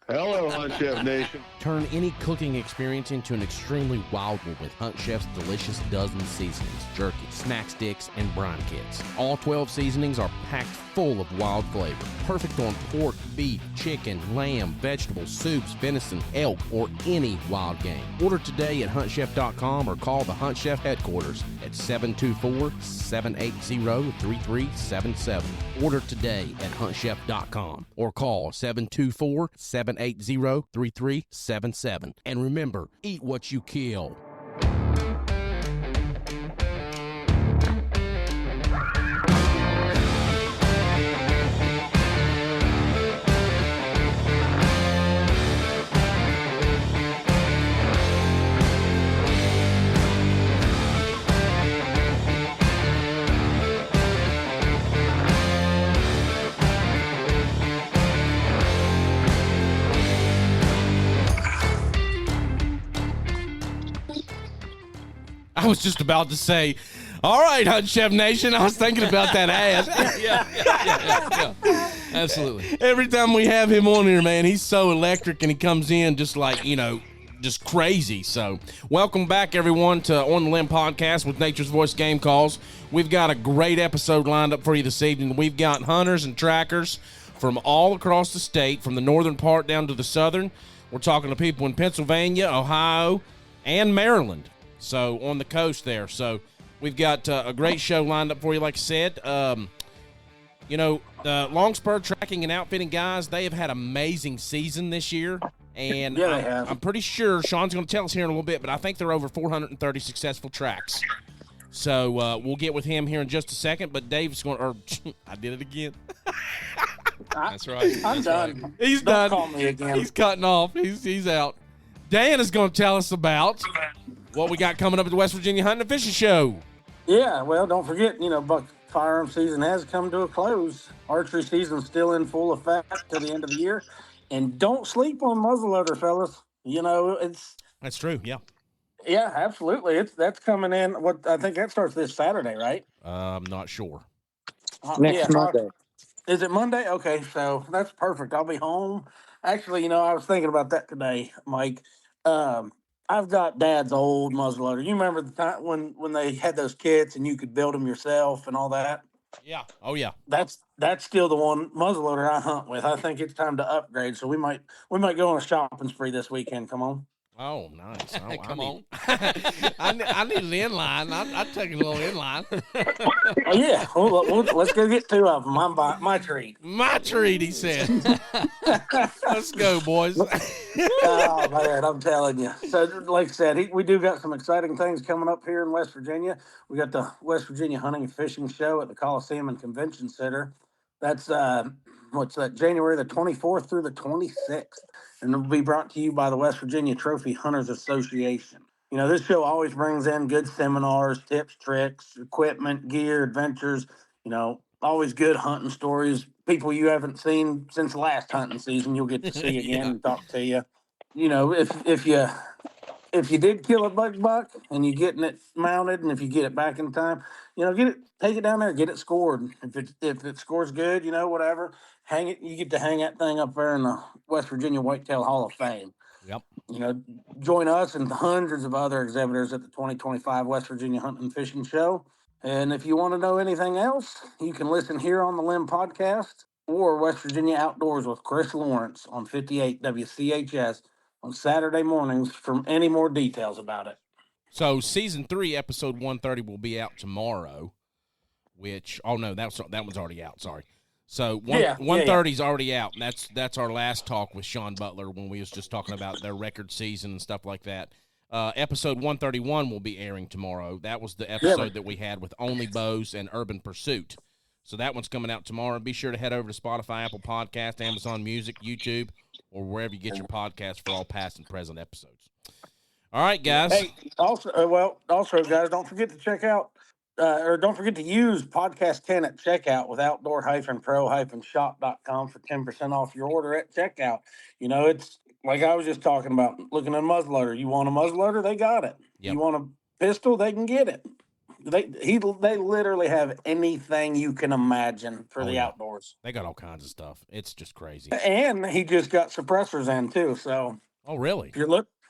Hello, Hunt Chef Nation. Turn any cooking experience into an extremely wild one with Hunt Chef's delicious dozen seasonings, jerky, snack sticks, and brine kits. All 12 seasonings are packed full of wild flavor. Perfect on pork, beef, chicken, lamb, vegetables, soups, venison, elk, or any wild game. Order today at huntchef.com or call the Hunt Chef headquarters at 724-780-3377. Order today at huntchef.com or call 724-780-3377. And remember, eat what you kill. I was just about to say, all right, Hunt Chef Nation. I was thinking about that ass. Yeah. Absolutely. Every time we have him on here, man, he's so electric and he comes in just like, just crazy. So welcome back, everyone, to On the Limb Podcast with Nature's Voice Game Calls. We've got a great episode lined up for you this evening. We've got hunters and trackers from all across the state, from the northern part down to the southern. We're talking to people in Pennsylvania, Ohio, and Maryland. So on the coast there. So we've got a great show lined up for you. Like I said, the Longspur Tracking and Outfitting guys, they have had an amazing season this year. And yeah, they have. I'm pretty sure Sean's going to tell us here in a little bit, but I think they're over 430 successful tracks. So we'll get with him here in just a second. But Dave's going to, I did it again. That's right. I'm done. Right. He's Don't done. call me again. He's cutting off. He's out. Dan is going to tell us about what we got coming up at the West Virginia Hunting and Fishing Show. Yeah, well, don't forget, buck firearm season has come to a close. Archery season's still in full effect to the end of the year. And don't sleep on muzzleloader, fellas. That's true, yeah. Yeah, absolutely. That's coming in. I think that starts this Saturday, right? I'm not sure. Next Monday. Is it Monday? Okay, so that's perfect. I'll be home. Actually, I was thinking about that today, Mike. I've got Dad's old muzzleloader. You remember the time when they had those kits and you could build them yourself and all that? Yeah. Oh, yeah. That's still the one muzzleloader I hunt with. I think it's time to upgrade. So we might go on a shopping spree this weekend. Come on. Oh, nice. Come on. I need an inline. I'd take a little inline. Oh, yeah. Well, let's go get two of them. My treat. My treat, he said. Let's go, boys. Oh, man, I'm telling you. So, like I said, we do got some exciting things coming up here in West Virginia. We got the West Virginia Hunting and Fishing Show at the Coliseum and Convention Center. That's, January the 24th through the 26th. And it'll be brought to you by the West Virginia Trophy Hunters Association. This show always brings in good seminars, tips, tricks, equipment, gear, adventures, always good hunting stories. People you haven't seen since the last hunting season, you'll get to see again and talk to you. If you did kill a buck and you're getting it mounted, and if you get it back in time, take it down there, get it scored. If it scores good, whatever, hang it. You get to hang that thing up there in the West Virginia Whitetail Hall of Fame. Yep. Join us and hundreds of other exhibitors at the 2025 West Virginia Hunting and Fishing Show. And if you want to know anything else, you can listen here on the Limb Podcast or West Virginia Outdoors with Chris Lawrence on 58 WCHS on Saturday mornings for any more details about it. So season 3, episode 130 will be out tomorrow, that one's already out. Sorry. So 130 is already out, and that's our last talk with Sean Butler when we was just talking about their record season and stuff like that. Episode 131 will be airing tomorrow. That was the episode that we had with Only Bows and Urban Pursuit. So that one's coming out tomorrow. Be sure to head over to Spotify, Apple Podcast, Amazon Music, YouTube, or wherever you get your podcast for all past and present episodes. All right, guys. Hey, also, guys, don't forget to check out, don't forget to use Podcast 10 at checkout with outdoor-pro-shop.com for 10% off your order at checkout. It's like I was just talking about, looking at a muzzleloader. You want a muzzleloader? They got it. Yep. You want a pistol? They can get it. They literally have anything you can imagine for the outdoors. They got all kinds of stuff. It's just crazy. And he just got suppressors in too. So, oh really?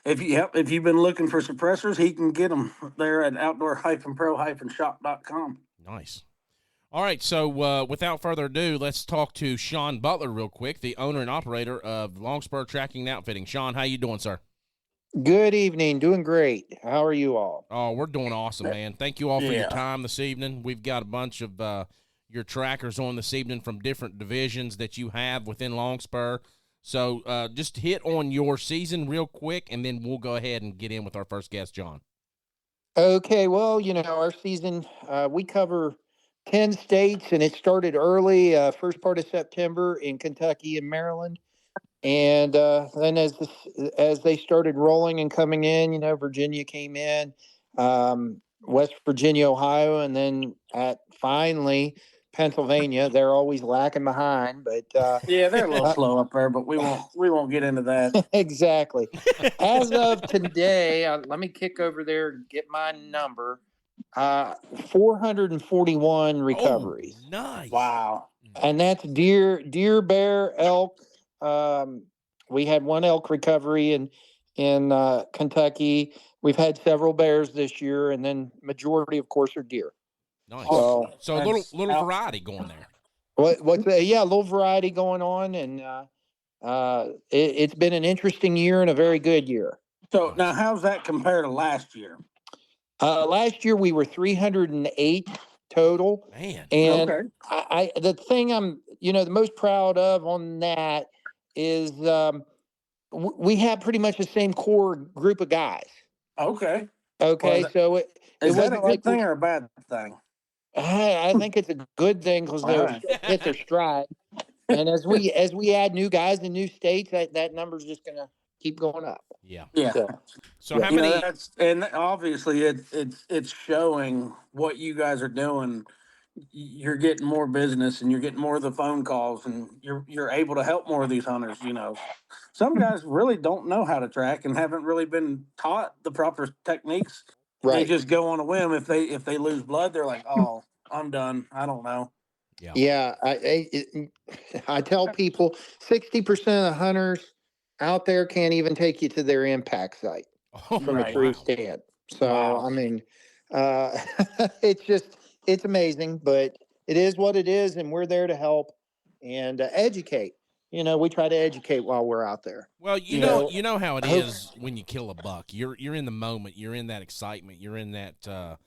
If you've been looking for suppressors, he can get them there at outdoor-pro-shop.com. Nice. All right, so without further ado, let's talk to Sean Butler real quick, the owner and operator of Longspur Tracking Outfitting. Sean, how you doing, sir? Good evening. Doing great. How are you all? Oh, we're doing awesome, man. Thank you all for your time this evening. We've got a bunch of your trackers on this evening from different divisions that you have within Longspur. So just hit on your season real quick, and then we'll go ahead and get in with our first guest, John. Okay, well, our season, we cover 10 states, and it started early, first part of September in Kentucky and Maryland. And then as they started rolling and coming in, Virginia came in, West Virginia, Ohio, and then finally Pennsylvania. They're always lacking behind, but yeah, they're a little slow up there, but we won't get into that. Exactly. As of today, let me kick over there and get my number. 441 recoveries. Oh, nice. Wow. And that's deer, bear, elk. We had one elk recovery in Kentucky. We've had several bears this year, and then majority, of course, are deer. Nice. So a little variety going there. A little variety going on, and it's been an interesting year and a very good year. So now, how's that compared to last year? Last year we were 308 total. Man. And okay. The thing I'm the most proud of on that is we have pretty much the same core group of guys. Okay. Okay. Well, so is that a good thing or a bad thing? I think it's a good thing because they're hit their stride. And as we add new guys in new states, that number's just gonna keep going up. Yeah. So how many? And obviously it's showing what you guys are doing. You're getting more business, and you're getting more of the phone calls, and you're able to help more of these hunters. Some guys really don't know how to track and haven't really been taught the proper techniques. Right. They just go on a whim. If they lose blood, they're like, "Oh, I'm done. I don't know." Yeah. I tell people 60% of the hunters out there can't even take you to their impact site from a tree stand. So, I mean, it's amazing, but it is what it is, and we're there to help and educate. We try to educate while we're out there. Well, you know how it is when you kill a buck. You're in the moment. You're in that excitement. You're in that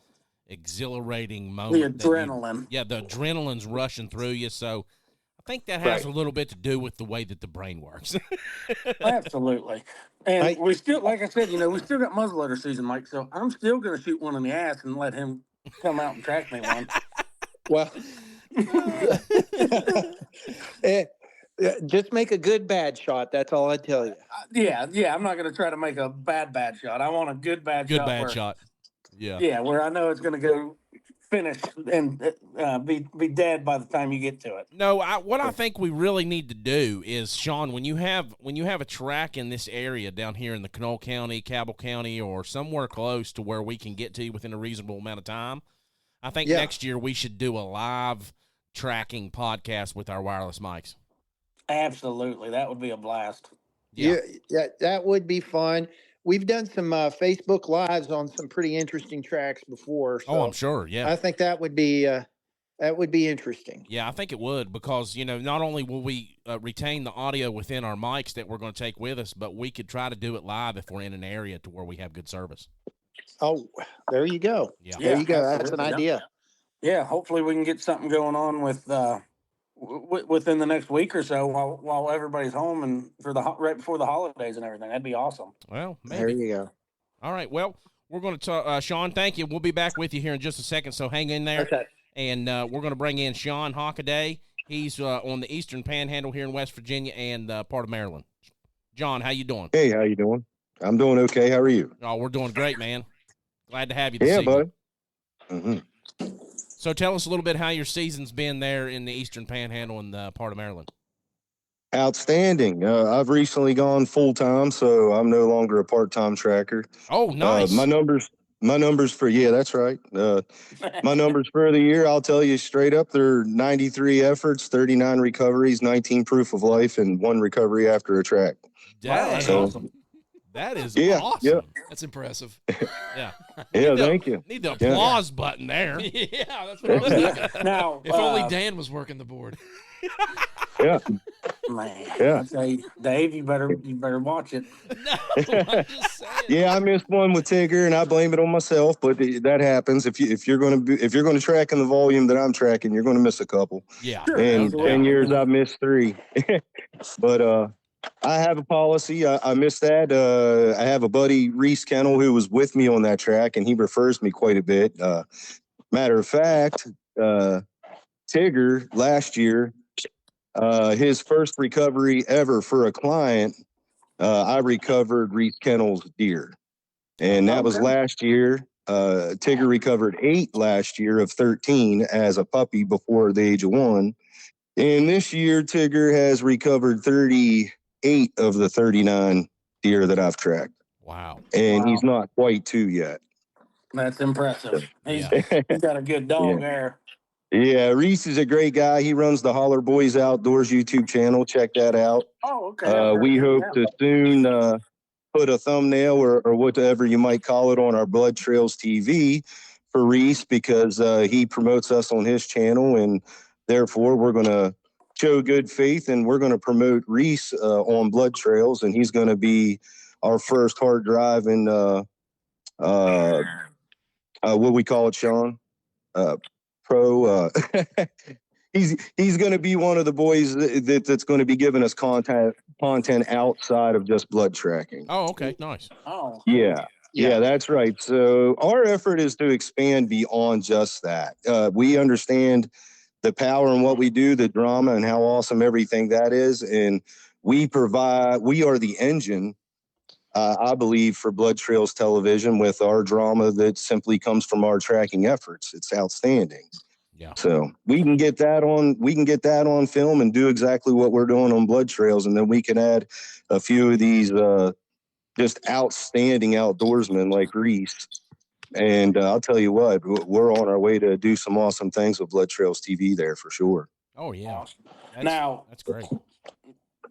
exhilarating moment. The adrenaline. The adrenaline's rushing through you. So I think that has a little bit to do with the way that the brain works. Absolutely. And we still, like I said, we still got muzzleloader season, Mike. So I'm still going to shoot one in the ass and let him come out and track me one. Well, just make a good bad shot. That's all I tell you. Yeah. I'm not going to try to make a bad shot. I want a good bad shot. Yeah, where I know it's going to go finish and be dead by the time you get to it. No, what I think we really need to do is, Sean, when you have a track in this area down here in the Knoll County, Cabell County, or somewhere close to where we can get to you within a reasonable amount of time, I think next year we should do a live tracking podcast with our wireless mics. Absolutely. That would be a blast. Yeah, that would be fun. We've done some Facebook Lives on some pretty interesting tracks before. So I'm sure. Yeah, I think that would be interesting. Yeah, I think it would, because not only will we retain the audio within our mics that we're going to take with us, but we could try to do it live if we're in an area to where we have good service. Oh, there you go. Yeah, there you go. That's an idea. Yeah, hopefully we can get something going on with within the next week or so while everybody's home and right before the holidays and everything. That'd be awesome. Well, maybe. There you go. All right. Well, we're going to talk, Sean, thank you. We'll be back with you here in just a second, so hang in there. Okay. And we're going to bring in Sean Hockaday. He's on the Eastern Panhandle here in West Virginia and part of Maryland. John, how you doing? Hey, how you doing? I'm doing okay. How are you? Oh, we're doing great, man. Glad to have you this evening. Bud. Mm-hmm. So tell us a little bit how your season's been there in the Eastern Panhandle and part of Maryland. Outstanding. I've recently gone full-time, so I'm no longer a part-time tracker. Oh, nice. My numbers My numbers for that's right. My numbers for the year, I'll tell you straight up, they're 93 efforts, 39 recoveries, 19 proof of life, and 1 recovery after a track. Dang. Wow, that's awesome. That is Yeah, awesome. That's impressive. Yeah. Yeah, thank you. Need the applause button there. Yeah, that's what I was thinking. Now, If only Dan was working the board. Yeah, man, Yeah. I tell you, Dave, you better watch it. No, I'm just saying. yeah. I missed one with Tigger, and I blame it on myself. But that happens. If you're going to track in the volume that I'm tracking, you're going to miss a couple. Yeah. Sure, In no 10 doubt. years, I missed 3. But I have a policy. I missed that. I have a buddy, Reese Kennel, who was with me on that track, and he refers me quite a bit. Matter of fact, Tigger last year, his first recovery ever for a client, I recovered Reese Kennel's deer. And that was Okay. last year. Tigger recovered 8 last year of 13 as a puppy before the age of 1. And this year, Tigger has recovered 38 of the 39 deer that I've tracked. Wow. And he's not quite 2 yet. That's impressive. He's got a good dog there. Yeah, Reese is a great guy. He runs the Holler Boys Outdoors YouTube channel. Check that out. Oh, okay. We hope to soon put a thumbnail or whatever you might call it on our Blood Trails TV for Reese, because he promotes us on his channel, and therefore we're going to show good faith, and we're going to promote Reese on Blood Trails, and he's going to be our first hard drive in what we call it, Sean? Pro. He's going to be one of the boys that's going to be giving us content outside of just blood tracking. Oh, okay. Nice. Oh. Yeah, that's right. So our effort is to expand beyond just that. We understand the power in what we do, the drama, and how awesome everything that is. And we are the engine, I believe, for Blood Trails Television with our drama that simply comes from our tracking efforts. It's outstanding. Yeah. So we can get that on film and do exactly what we're doing on Blood Trails. And then we can add a few of these just outstanding outdoorsmen like Reese. And I'll tell you what, we're on our way to do some awesome things with Blood Trails TV there for sure. Oh, yeah. That's great.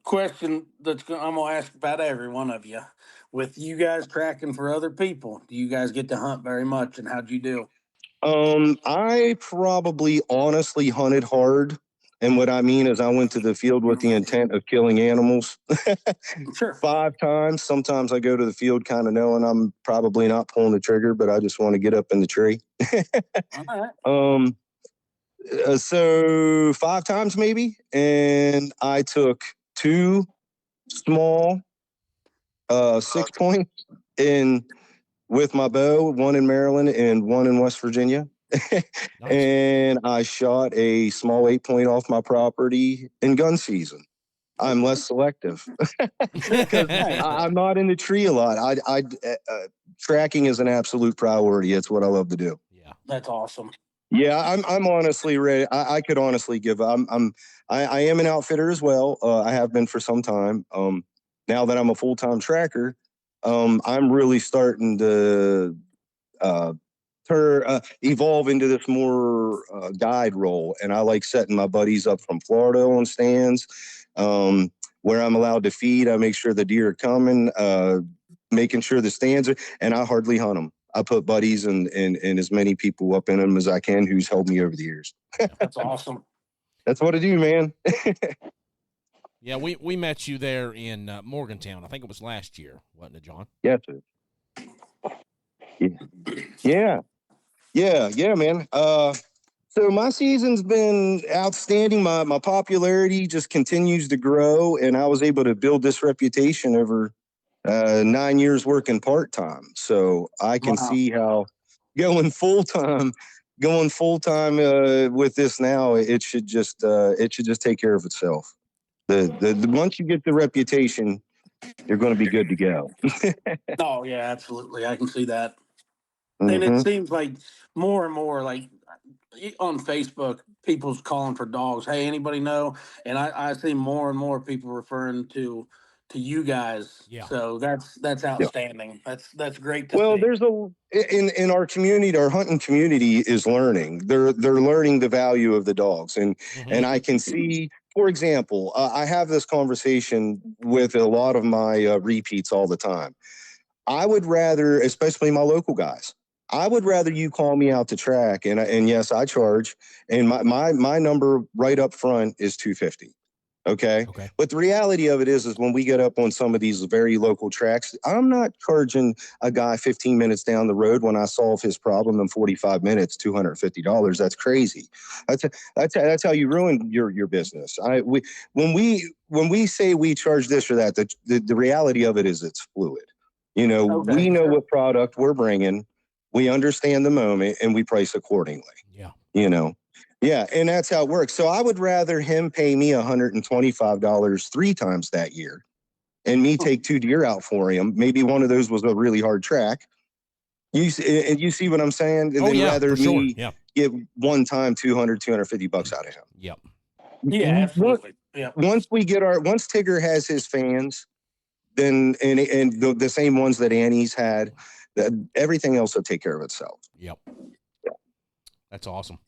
Question I'm going to ask about every one of you. With you guys tracking for other people, do you guys get to hunt very much, and how'd you do? I probably honestly hunted hard. And what I mean is I went to the field with the intent of killing animals. Sure. 5 times. Sometimes I go to the field kind of knowing I'm probably not pulling the trigger, but I just want to get up in the tree. All right. So 5 times maybe. And I took 2 small 6 points with my bow, 1 in Maryland and 1 in West Virginia. Nice. And I shot a small 8-point off my property in gun season. I'm less selective because I'm not in the tree a lot. Tracking is an absolute priority. It's what I love to do. Yeah, that's awesome. Yeah, I'm honestly ready. I could honestly give up. I am an outfitter as well. I have been for some time. Now that I'm a full-time tracker, I'm really starting to evolve into this more guide role. And I like setting my buddies up from Florida on stands where I'm allowed to feed. I make sure the deer are coming, making sure the stands are, and I hardly hunt them. I put buddies and as many people up in them as I can who's helped me over the years. That's awesome. That's what I do, man. Yeah, we met you there in Morgantown. I think it was last year, wasn't it, John? Yes, sir. Yeah, man. So my season's been outstanding. My popularity just continues to grow, and I was able to build this reputation over 9 years working part-time. So I can see how going full-time with this now, it should just take care of itself. The once you get the reputation, you're going to be good to go. Oh yeah, absolutely. I can see that. And it seems like more and more, like on Facebook, people's calling for dogs. Hey, anybody know? And I see more and more people referring to to you guys. Yeah. So that's outstanding. That's great to Well, see. there's in our community, our hunting community is learning. They're learning the value of the dogs, and I can see, for example, I have this conversation with a lot of my repeats all the time. I would rather, especially my local guys, I would rather you call me out to track, and yes, I charge, and my number right up front is $250. Okay. But the reality of it is when we get up on some of these very local tracks, I'm not charging a guy 15 minutes down the road when I solve his problem in 45 minutes, $250. That's crazy. That's how you ruin your business. When we say we charge this or that, the reality of it is it's fluid. We know what product we're bringing, we understand the moment, and we price accordingly. Yeah. Yeah, and that's how it works. So I would rather him pay me $125 3 times that year and me take 2 deer out for him. Maybe one of those was a really hard track. You see what I'm saying? And then rather me get one time $250 out of him. Yep. Yeah, absolutely. Yeah. Once Tigger has his fans, then and the same ones that Annie's had, everything else will take care of itself. Yep. That's awesome.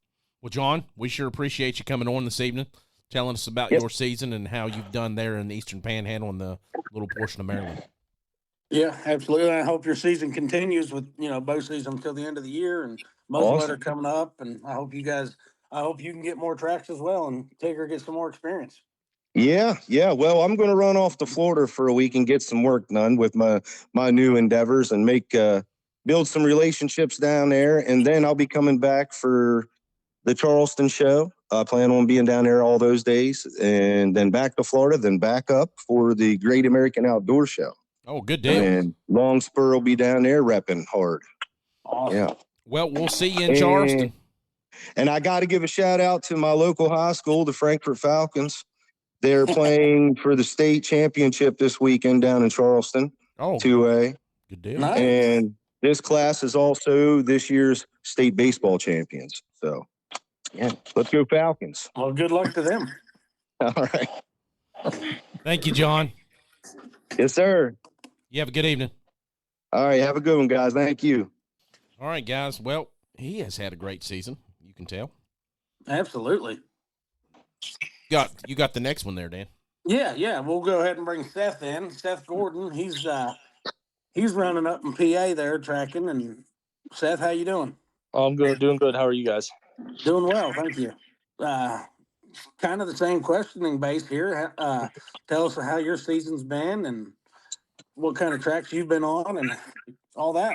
Well, John, we sure appreciate you coming on this evening, telling us about your season and how you've done there in the Eastern Panhandle and the little portion of Maryland. Yeah, absolutely. I hope your season continues with, bow season until the end of the year and muzzleloader coming up. And I hope you can get more tracks as well and Tigger gets some more experience. Yeah. Well, I'm going to run off to Florida for a week and get some work done with my new endeavors and build some relationships down there. And then I'll be coming back for the Charleston show. I plan on being down there all those days, and then back to Florida, then back up for the Great American Outdoor Show. Oh, good deal. And Longspur will be down there repping hard. Awesome. Yeah. Well, we'll see you in Charleston. And I got to give a shout out to my local high school, the Frankfurt Falcons. They're playing for the state championship this weekend down in Charleston. Oh, 2A. Good deal. Nice. And this class is also this year's state baseball champions. So, yeah, let's go Falcons. Well, good luck to them. All right. Thank you, John. Yes, sir. You have a good evening. All right. Have a good one, guys. Thank you. All right, guys. Well, he has had a great season. You can tell. Absolutely. You got the next one there, Dan. Yeah. We'll go ahead and bring Seth in. Seth Gordon. He's running up in PA there tracking. And Seth, how you doing? I'm good. Doing good. How are you guys? Doing well, thank you. Kind of the same questioning base here. Tell us how your season's been and what kind of tracks you've been on and all that.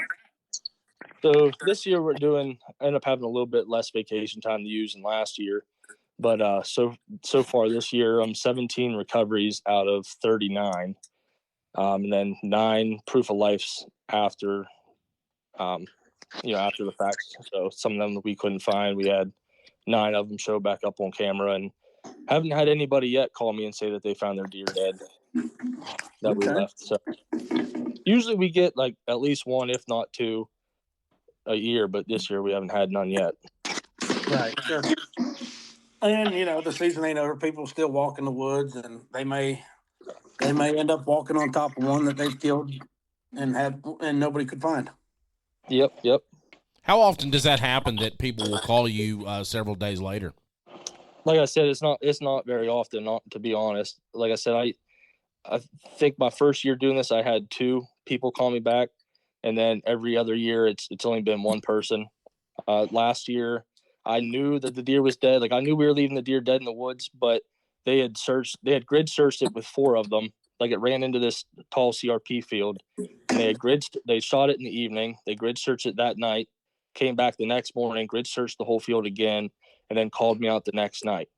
So this year I end up having a little bit less vacation time to use than last year. But so far this year, I'm 17 recoveries out of 39. And then 9 proof of lives after the fact. So some of them we couldn't find. We had 9 of them show back up on camera, and haven't had anybody yet call me and say that they found their deer dead that we left. So usually we get like at least 1, if not 2 a year, but this year we haven't had none yet. Right, sure. And the season ain't over. People still walk in the woods, and they may end up walking on top of one that they've killed and nobody could find. Yep. How often does that happen that people will call you several days later? Like I said, it's not very often, to be honest. Like I said, I think my first year doing this, I had 2 people call me back, and then every other year it's only been 1 person. Last year, I knew that the deer was dead. Like I knew we were leaving the deer dead in the woods, but they had grid searched it with 4 of them. Like it ran into this tall CRP field, and they shot it in the evening. They grid searched it that night, came back the next morning, grid searched the whole field again, and then called me out the next night.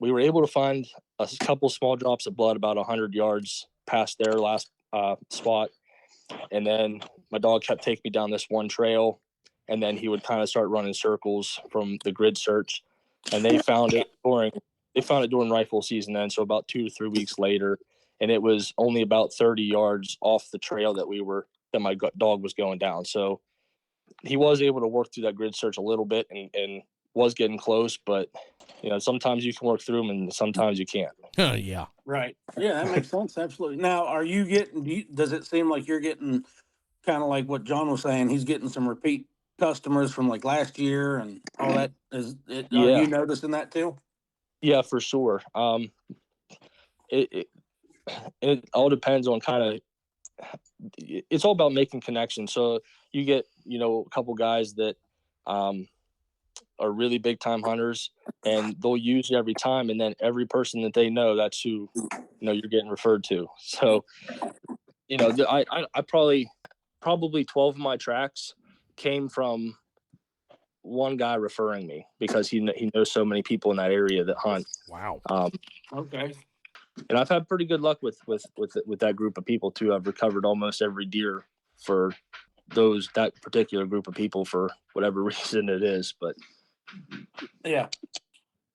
We were able to find a couple small drops of blood about 100 yards past their last spot. And then my dog kept taking me down this one trail, and then he would kind of start running circles from the grid search. And they found it during rifle season then, so about 2 to 3 weeks later. And it was only about 30 yards off the trail that my dog was going down. So he was able to work through that grid search a little bit and was getting close, but sometimes you can work through them and sometimes you can't. Yeah. Right. Yeah, that makes sense. Absolutely. Now, are you getting? Does it seem like you're getting kind of like what John was saying? He's getting some repeat customers from like last year and all that. Are Yeah. you noticing that too? Yeah, for sure. It it all depends on kind of. It's all about making connections. So you get a couple guys that are really big time hunters, and they'll use you every time, and then every person that they know, that's who you're getting referred to. So I probably 12 of my tracks came from one guy referring me because he knows so many people in that area that hunt. Wow. Okay. And I've had pretty good luck with that group of people too. I've recovered almost every deer for that particular group of people for whatever reason it is. But yeah.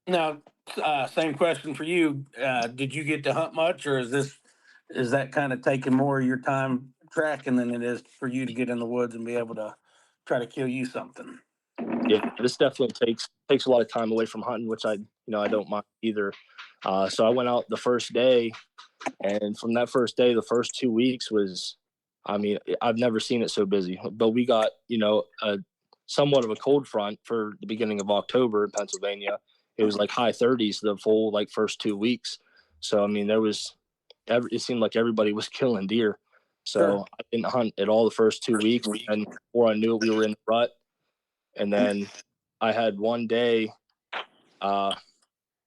Now, same question for you. Did you get to hunt much, or is that kind of taking more of your time tracking than it is for you to get in the woods and be able to try to kill you something? yeah, this definitely takes a lot of time away from hunting, which I don't mind either. So I went out the first day, and from that first day, the first 2 weeks was, I've never seen it so busy. But we got a somewhat of a cold front for the beginning of October in Pennsylvania. It was like high 30s the full first 2 weeks. So it seemed like everybody was killing deer. So Sure. I didn't hunt at all the first 2 weeks, and before I knew it, we were in the rut. And then I had one day that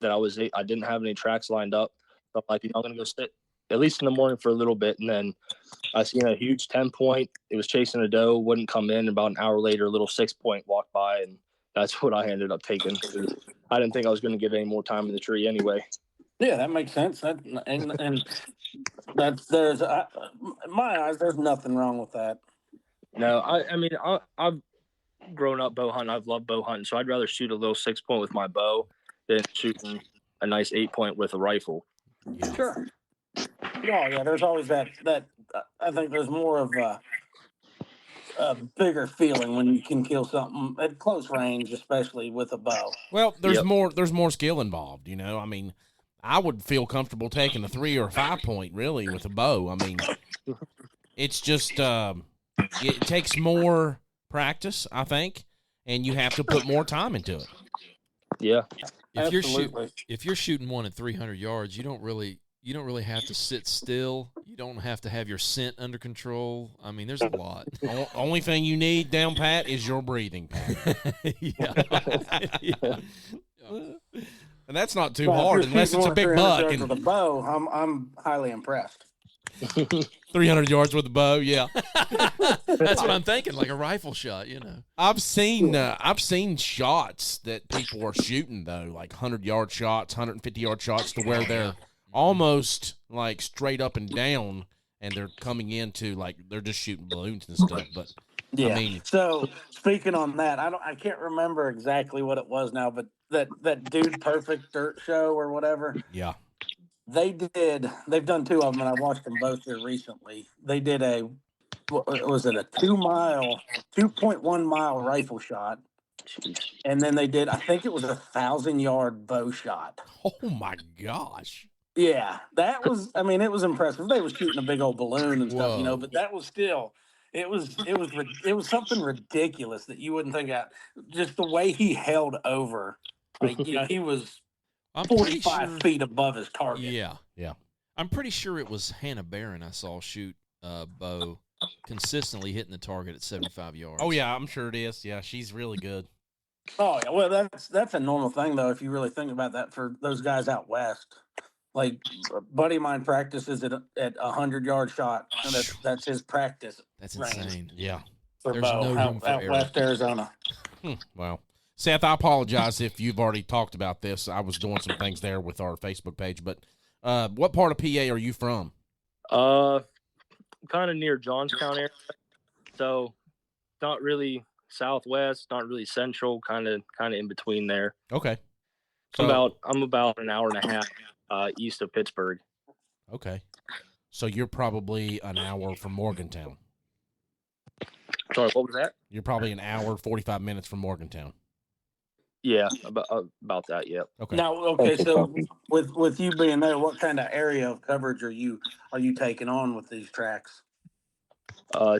I didn't have any tracks lined up. So I'm like, I'm gonna go sit at least in the morning for a little bit, and then I seen a huge 10-point. It was chasing a doe, wouldn't come in. About an hour later, a little 6-point walked by, and that's what I ended up taking. I didn't think I was going to get any more time in the tree anyway. Yeah, that makes sense. And that's in my eyes, there's nothing wrong with that. No, I've grown up bow hunting. I've loved bow hunting, so I'd rather shoot a little 6-point with my bow than shooting a nice 8-point with a rifle. Yeah. Sure. Yeah, there's always that. I think there's more of a bigger feeling when you can kill something at close range, especially with a bow. Well, there's more skill involved, I would feel comfortable taking a 3 or a 5-point really with a bow. It's just it takes more practice, I think, and you have to put more time into it. Yeah. If you're shooting one at 300 yards, you don't really have to sit still. You don't have to have your scent under control. There's a lot. Only thing you need down pat is your breathing, Pat. Yeah. And that's not too hard unless it's a big buck. And with a bow, I'm highly impressed. 300 yards with a bow, yeah. That's what I'm thinking, like a rifle shot, I've seen shots that people are shooting though, like 100-yard shots, 150-yard shots, to where they're almost like straight up and down, and they're coming into they're just shooting balloons and stuff. But yeah. So speaking on that, I can't remember exactly what it was now, but that Dude Perfect Dirt show or whatever. Yeah. They've done 2 of them, and I watched them both here recently. They did was it a 2.1 mile rifle shot? And then they did, I think it was a 1,000-yard bow shot. Oh my gosh. Yeah, that was, it was impressive. They were shooting a big old balloon and stuff, but that was still, it was something ridiculous that you wouldn't think of. Just the way he held over, he was 45 feet above his target. Yeah. Yeah. I'm pretty sure it was Hannah Barron I saw shoot bow consistently hitting the target at 75 yards. Oh yeah, I'm sure it is. Yeah, she's really good. Oh yeah, well that's a normal thing though if you really think about that for those guys out west. Like a buddy of mine practices at 100-yard shot, and that's his practice. That's range. Insane. Yeah. For There's bow, no room for out error. West Arizona. Wow. Seth, I apologize if you've already talked about this. I was doing some things there with our Facebook page, but what part of PA are you from? Kind of near Johnstown area, so not really southwest, not really central, kind of in between there. Okay. So, I'm about an hour and a half east of Pittsburgh. Okay. So you're probably an hour from Morgantown. Sorry, what was that? You're probably an hour, 45 minutes from Morgantown. Yeah, about that. Yep. Okay. Now, okay, so with you being there, what kind of area of coverage are you taking on with these tracks?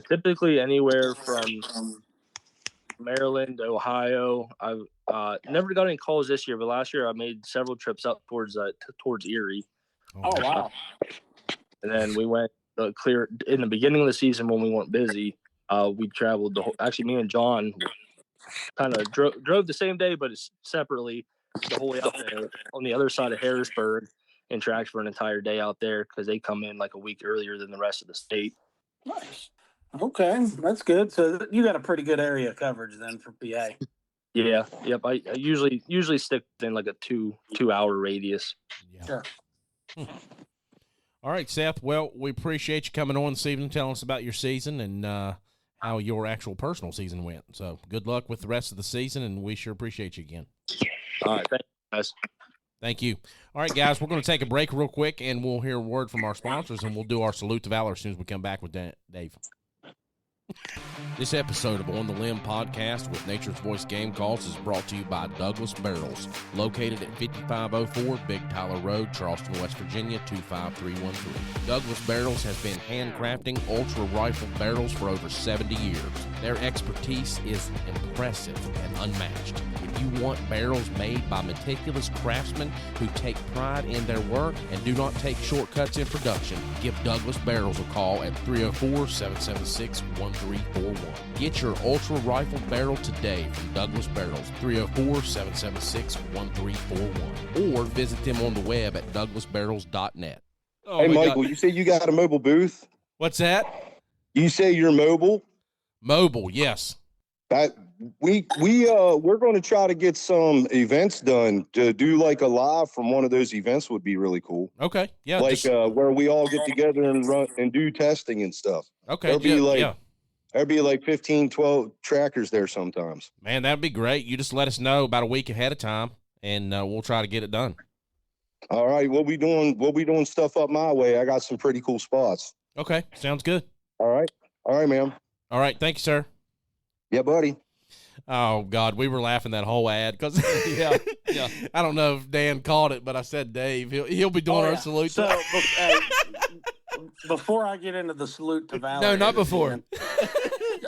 Typically anywhere from Maryland, Ohio. I've never got any calls this year, but last year I made several trips up towards Erie. Oh wow! And then we went clear in the beginning of the season when we weren't busy. We traveled actually me and John kind of drove the same day, but it's separately the whole way out there on the other side of Harrisburg and tracked for an entire day out there because they come in like a week earlier than the rest of the state. Nice. Okay, that's good. So you got a pretty good area of coverage then for PA. Yeah. Yep. I usually stick within like a 2-hour radius. Yeah. Sure. All right, Seth. Well, we appreciate you coming on this evening, telling us about your season and how your actual personal season went. So good luck with the rest of the season, and we sure appreciate you again. All right. Thanks, guys. Thank you. All right, guys, we're going to take a break real quick, and we'll hear a word from our sponsors, and we'll do our salute to valor as soon as we come back with Dave. This episode of On the Limb podcast with Nature's Voice Game Calls is brought to you by Douglas Barrels, located at 5504 Big Tyler Road, Charleston, West Virginia, 25313. Douglas Barrels has been handcrafting ultra rifle barrels for over 70 years. Their expertise is impressive and unmatched. If you want barrels made by meticulous craftsmen who take pride in their work and do not take shortcuts in production, give Douglas Barrels a call at 304-776-1341. Get your ultra rifle barrel today from Douglas Barrels, 304-776-1341, or visit them on the web at douglasbarrels.net. Oh, hey, Michael, you say you got a mobile booth? What's that? You say you're mobile? Mobile, yes. We're going to try to get some events done. To do like a live from one of those events would be really cool. Okay, yeah. Like where we all get together and run and do testing and stuff. Okay, there'd be like 15, 12 trackers there sometimes. Man, that'd be great. You just let us know about a week ahead of time, and we'll try to get it done. All right, we'll be doing stuff up my way. I got some pretty cool spots. Okay, sounds good. All right, man. All right, thank you, sir. Yeah, buddy. Oh God, we were laughing that whole ad because yeah. I don't know if Dan caught it, but I said Dave. He'll be doing our salute. So before I get into the salute to valor, no, not before.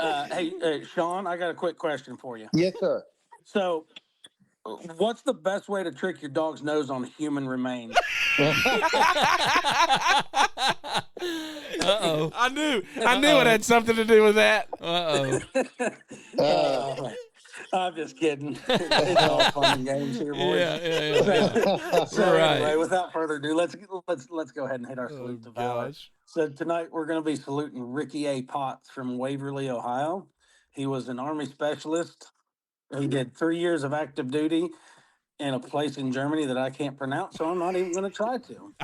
Hey, Sean, I got a quick question for you. Yes, sir. So, what's the best way to trick your dog's nose on human remains? Uh-oh. I knew it had something to do with that. I'm just kidding. It's all fun and games here, boys. Yeah. So right. Anyway, without further ado, let's go ahead and hit our salute to valor. So tonight we're going to be saluting Ricky A. Potts from Waverly, Ohio. He was an Army specialist. He did 3 years of active duty in a place in Germany that I can't pronounce, so I'm not even going to try to.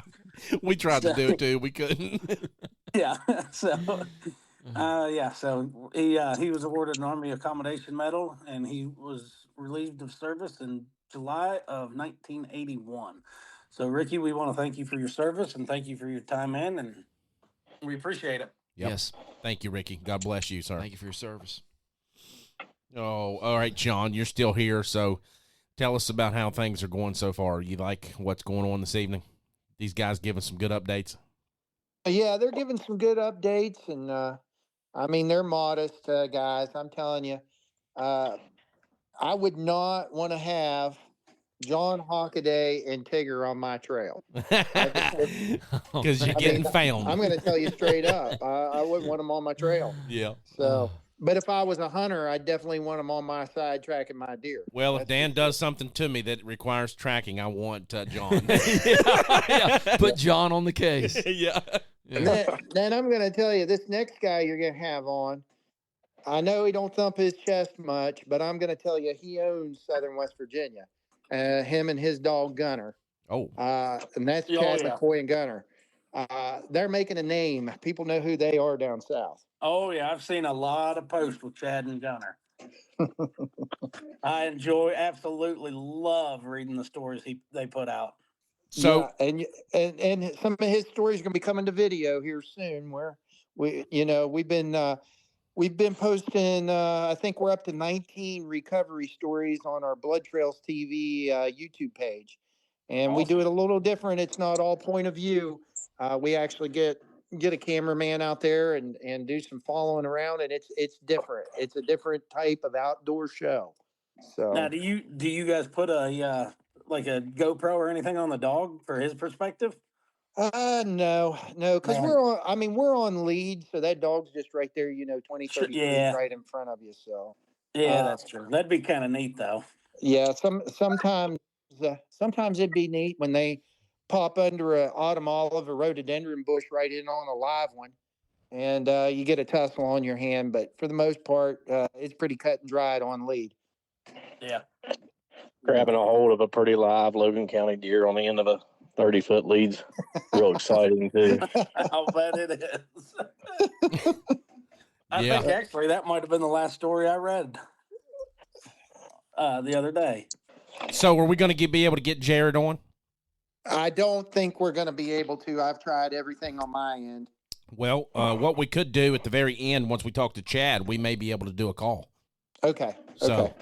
We tried to do it too. We couldn't. Yeah. So he was awarded an Army Accommodation Medal, and he was relieved of service in July of 1981. So, Ricky, we want to thank you for your service and thank you for your time in, and we appreciate it. Yep. Yes. Thank you, Ricky. God bless you, sir. Thank you for your service. Oh, all right, John, you're still here, so tell us about how things are going so far. You like what's going on this evening? These guys giving some good updates? Yeah, they're giving some good updates, and I mean, they're modest guys. I'm telling you, I would not want to have John Hockaday and Tigger on my trail because you're getting found. I'm going to tell you straight up, I wouldn't want them on my trail. Yeah. So, but if I was a hunter, I'd definitely want them on my side tracking my deer. Well, if Dan does something to me that requires tracking, I want John. Yeah. Put John on the case. Yeah. Then I'm going to tell you, this next guy you're going to have on, I know he don't thump his chest much, but I'm going to tell you, he owns Southern West Virginia. Him and his dog Gunner. Oh. And that's Chad McCoy and Gunner. They're making a name. People know who they are down south. Oh, yeah. I've seen a lot of posts with Chad and Gunner. I absolutely love reading the stories they put out. So, yeah, and some of his stories are going to be coming to video here soon, where we've been We've been posting, I think we're up to 19 recovery stories on our Blood Trails TV YouTube page. And we do it a little different. It's not all point of view. We actually get a cameraman out there and do some following around, and it's different. It's a different type of outdoor show. So now, do you guys put a like a GoPro or anything on the dog for his perspective? no, because we're on lead, so that dog's just right there, 20, 30 feet right in front of you. So yeah, that's true. That'd be kind of neat, though. Yeah, sometimes it'd be neat when they pop under a autumn olive or rhododendron bush right in on a live one, and you get a tussle on your hand. But for the most part, it's pretty cut and dried on lead. Yeah. Grabbing a hold of a pretty live Logan County deer on the end of a 30-foot lead's real exciting too. I'll bet it is. I think actually that might have been the last story I read the other day. So are we going to be able to get Jared on? I don't think we're going to be able to. I've tried everything on my end. Well, what we could do at the very end, once we talk to Chad, we may be able to do a call. Okay. So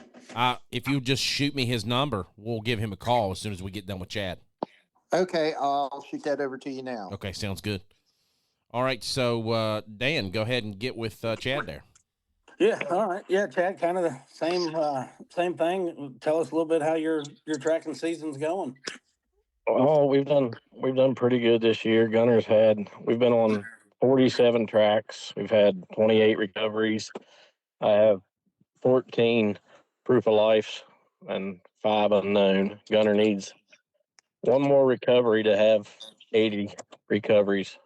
if you just shoot me his number, we'll give him a call as soon as we get done with Chad. Okay, I'll shoot that over to you now. Okay, sounds good. All right, so Dan, go ahead and get with Chad there. Yeah, all right. Yeah, Chad, kind of the same thing. Tell us a little bit how your tracking season's going. Oh, we've done pretty good this year. We've been on 47 tracks. We've had 28 recoveries. I have 14 proof of life and 5 unknown. Gunner needs one more recovery to have 80 recoveries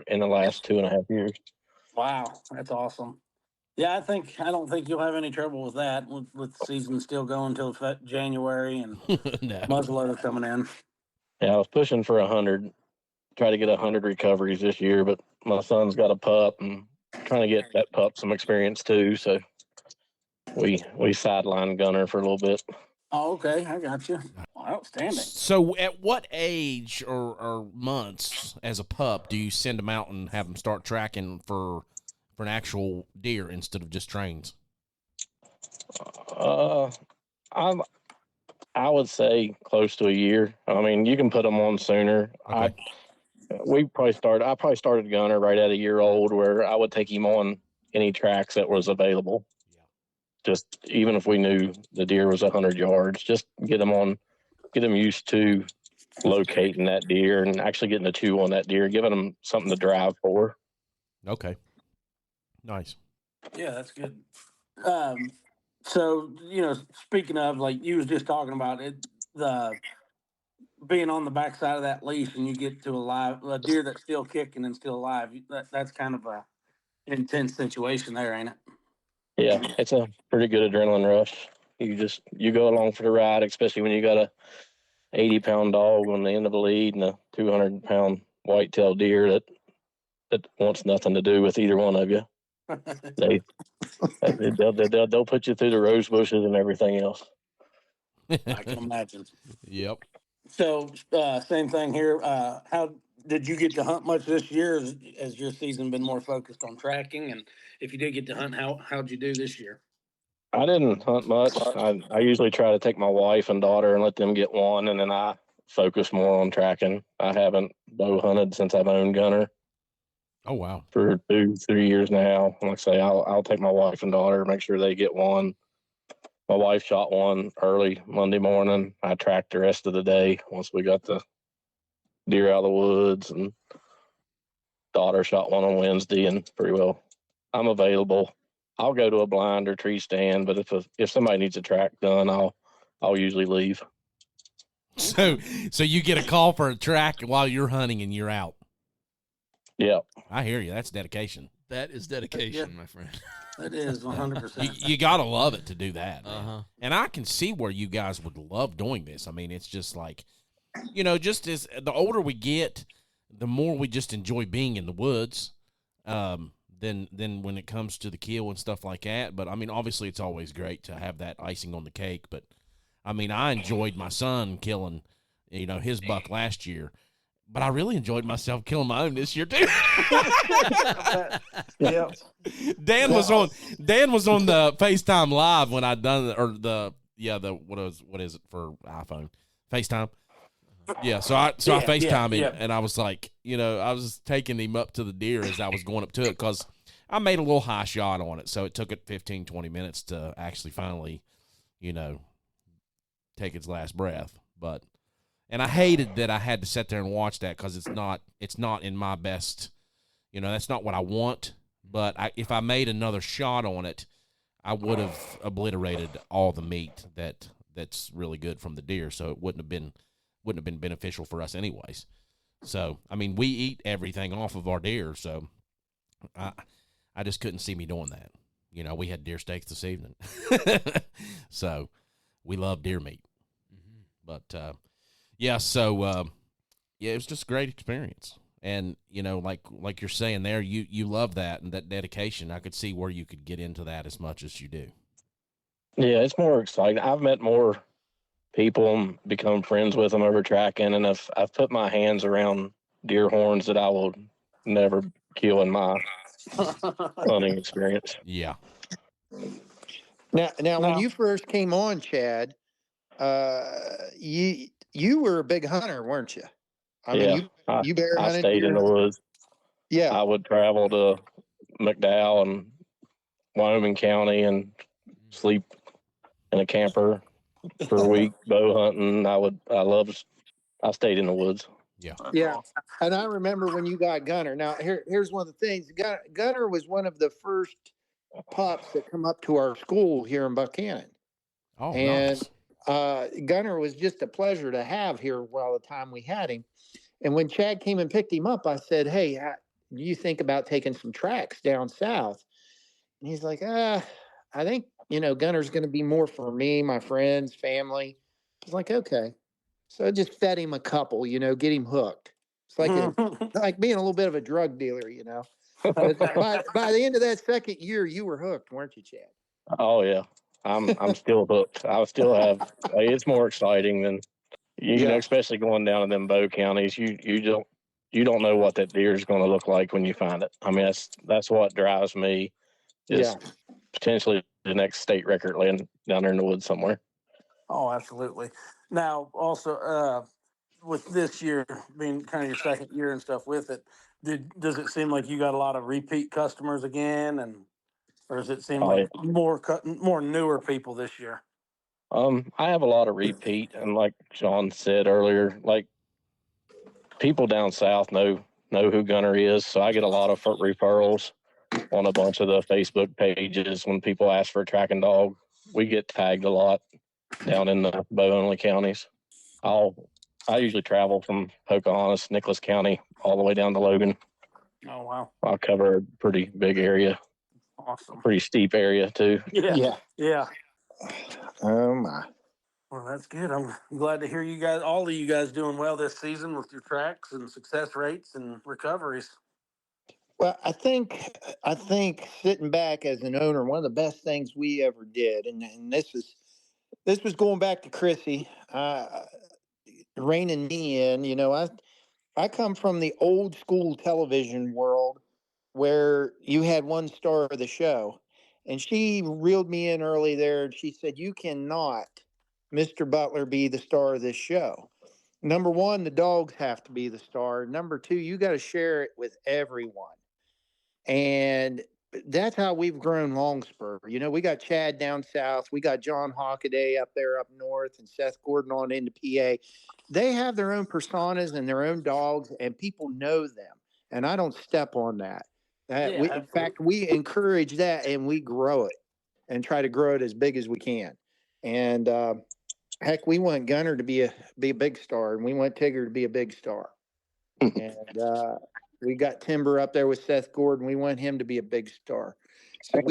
in the last 2.5 years. Wow, that's awesome. Yeah, I don't think you'll have any trouble with that with the season still going till January and muzzleloader coming in. Yeah, I was pushing for 100, try to get 100 recoveries this year, but my son's got a pup and trying to get that pup some experience too. So we sidelined Gunner for a little bit. Oh, okay, I got you. Outstanding. So at what age or months as a pup do you send them out and have them start tracking for an actual deer instead of just trains? I would say close to a year. I mean, you can put them on sooner. Okay. I probably started Gunner right at a year old, where I would take him on any tracks that was available. Yeah. Just even if we knew the deer was 100 yards, just get them used to locating that deer and actually getting to chew on that deer, giving them something to drive for. Okay. Nice. Yeah, that's good. So, speaking of, like you was just talking about it, the being on the backside of that leash and you get to a deer that's still kicking and still alive, that's kind of a intense situation there, ain't it? Yeah, it's a pretty good adrenaline rush. You go along for the ride, especially when you got a 80-pound dog on the end of a lead and a 200-pound whitetail deer that wants nothing to do with either one of you. They'll put you through the rose bushes and everything else. I can imagine. Yep. So same thing here. How did you get to hunt much this year? Has your season been more focused on tracking? And if you did get to hunt, how'd you do this year? I didn't hunt much. I usually try to take my wife and daughter and let them get one, and then I focus more on tracking. I haven't bow hunted since I've owned Gunner. Oh, wow. For 2-3 years now. Like I say, I'll take my wife and daughter, make sure they get one. My wife shot one early Monday morning. I tracked the rest of the day once we got the deer out of the woods, and daughter shot one on Wednesday, and pretty well I'm available. I'll go to a blind or tree stand, but if somebody needs a track done, I'll usually leave. So you get a call for a track while you're hunting and you're out. Yeah. I hear you. That's dedication. That is dedication, my friend. It is 100%. You got to love it to do that. Uh-huh. And I can see where you guys would love doing this. I mean, it's just like, just as the older we get, the more we just enjoy being in the woods than when it comes to the kill and stuff like that. But, I mean, obviously it's always great to have that icing on the cake. But, I mean, I enjoyed my son killing, his buck last year. But I really enjoyed myself killing my own this year too. Yeah. Dan was on the FaceTime Live when I done what is it for iPhone? FaceTime. Yeah, so I FaceTime him and I was like, I was taking him up to the deer as I was going up to it because I made a little high shot on it. So it took it 15, 20 minutes to actually finally, take its last breath. And I hated that I had to sit there and watch that because it's not in my best, that's not what I want. But if I made another shot on it, I would have obliterated all the meat that's really good from the deer. So it wouldn't have been beneficial for us anyways. So, I mean, we eat everything off of our deer. So I just couldn't see me doing that. We had deer steaks this evening. So we love deer meat. But, yeah, so, it was just a great experience. And, like you're saying there, you love that and that dedication. I could see where you could get into that as much as you do. Yeah, it's more exciting. I've met more people and become friends with them over tracking, and I've put my hands around deer horns that I will never kill in my hunting experience. Yeah. Now, when you first came on, Chad, you were a big hunter, weren't you? I mean, you bear hunted. I stayed in the woods. Yeah, I would travel to McDowell and Wyoming County and sleep in a camper for a week, bow hunting. I stayed in the woods. Yeah. And I remember when you got Gunner. Now, here's one of the things. Gunner was one of the first pups that come up to our school here in Buchanan. Oh, and nice. Gunner was just a pleasure to have here while the time we had him. And when Chad came and picked him up, I said, "Hey, do you think about taking some tracks down south?" And he's like, I think, Gunner's going to be more for me, my friends, family. I was like, okay. So I just fed him a couple, get him hooked. It's like like being a little bit of a drug dealer, But by the end of that second year, you were hooked, weren't you, Chad? Oh yeah, I'm still hooked. I still have. It's more exciting than especially going down to them bow counties. You don't know what that deer is going to look like when you find it. I mean, that's what drives me. Is potentially the next state record land down there in the woods somewhere. Oh, absolutely. Now, also, with this year being kind of your second year and stuff with it, does it seem like you got a lot of repeat customers again, or does it seem like more newer people this year? I have a lot of repeat, and like Sean said earlier, like people down south know who Gunner is, so I get a lot of referrals on a bunch of the Facebook pages when people ask for a tracking dog. We get tagged a lot down in the bow-only counties. I usually travel from Pocahontas, Nicholas County, all the way down to Logan. Oh, wow. I'll cover a pretty big area. Awesome. Pretty steep area, too. Yeah. Oh, my. Well, that's good. I'm glad to hear all of you guys doing well this season with your tracks and success rates and recoveries. Well, I think sitting back as an owner, one of the best things we ever did, and this was going back to Chrissy, reining me in. I come from the old school television world where you had one star of the show, and she reeled me in early there, and she said, "You cannot, Mr. Butler, be the star of this show. Number one, the dogs have to be the star. Number two, you got to share it with everyone." And that's how we've grown Longspur. We got Chad down south. We got John Hockaday up there up north and Seth Gordon on into PA. They have their own personas and their own dogs, and people know them. And I don't step on that. In fact, we encourage that and we grow it and try to grow it as big as we can. And heck, we want Gunner to be a big star, and we want Tigger to be a big star. And we got Timber up there with Seth Gordon. We want him to be a big star. So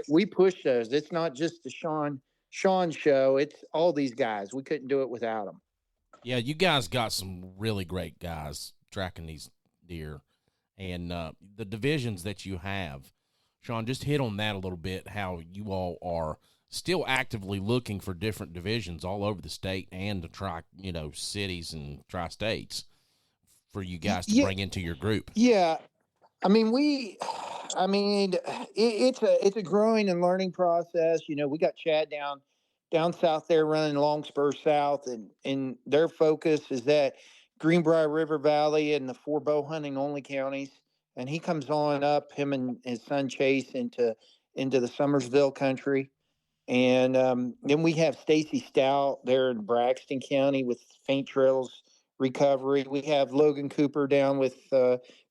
we push those. It's not just the Sean show. It's all these guys. We couldn't do it without them. Yeah, you guys got some really great guys tracking these deer. And the divisions that you have, Sean, just hit on that a little bit, how you all are still actively looking for different divisions all over the state and to try, cities and tri-states for you guys to bring into your group? Yeah. It's a growing and learning process. We got Chad down south there running Longspur South, and their focus is that Greenbrier River Valley and the 4 bow hunting only counties. And he comes on up, him and his son Chase, into the Summersville country. And then we have Stacy Stout there in Braxton County with Faint Trails Recovery. We have Logan Cooper down with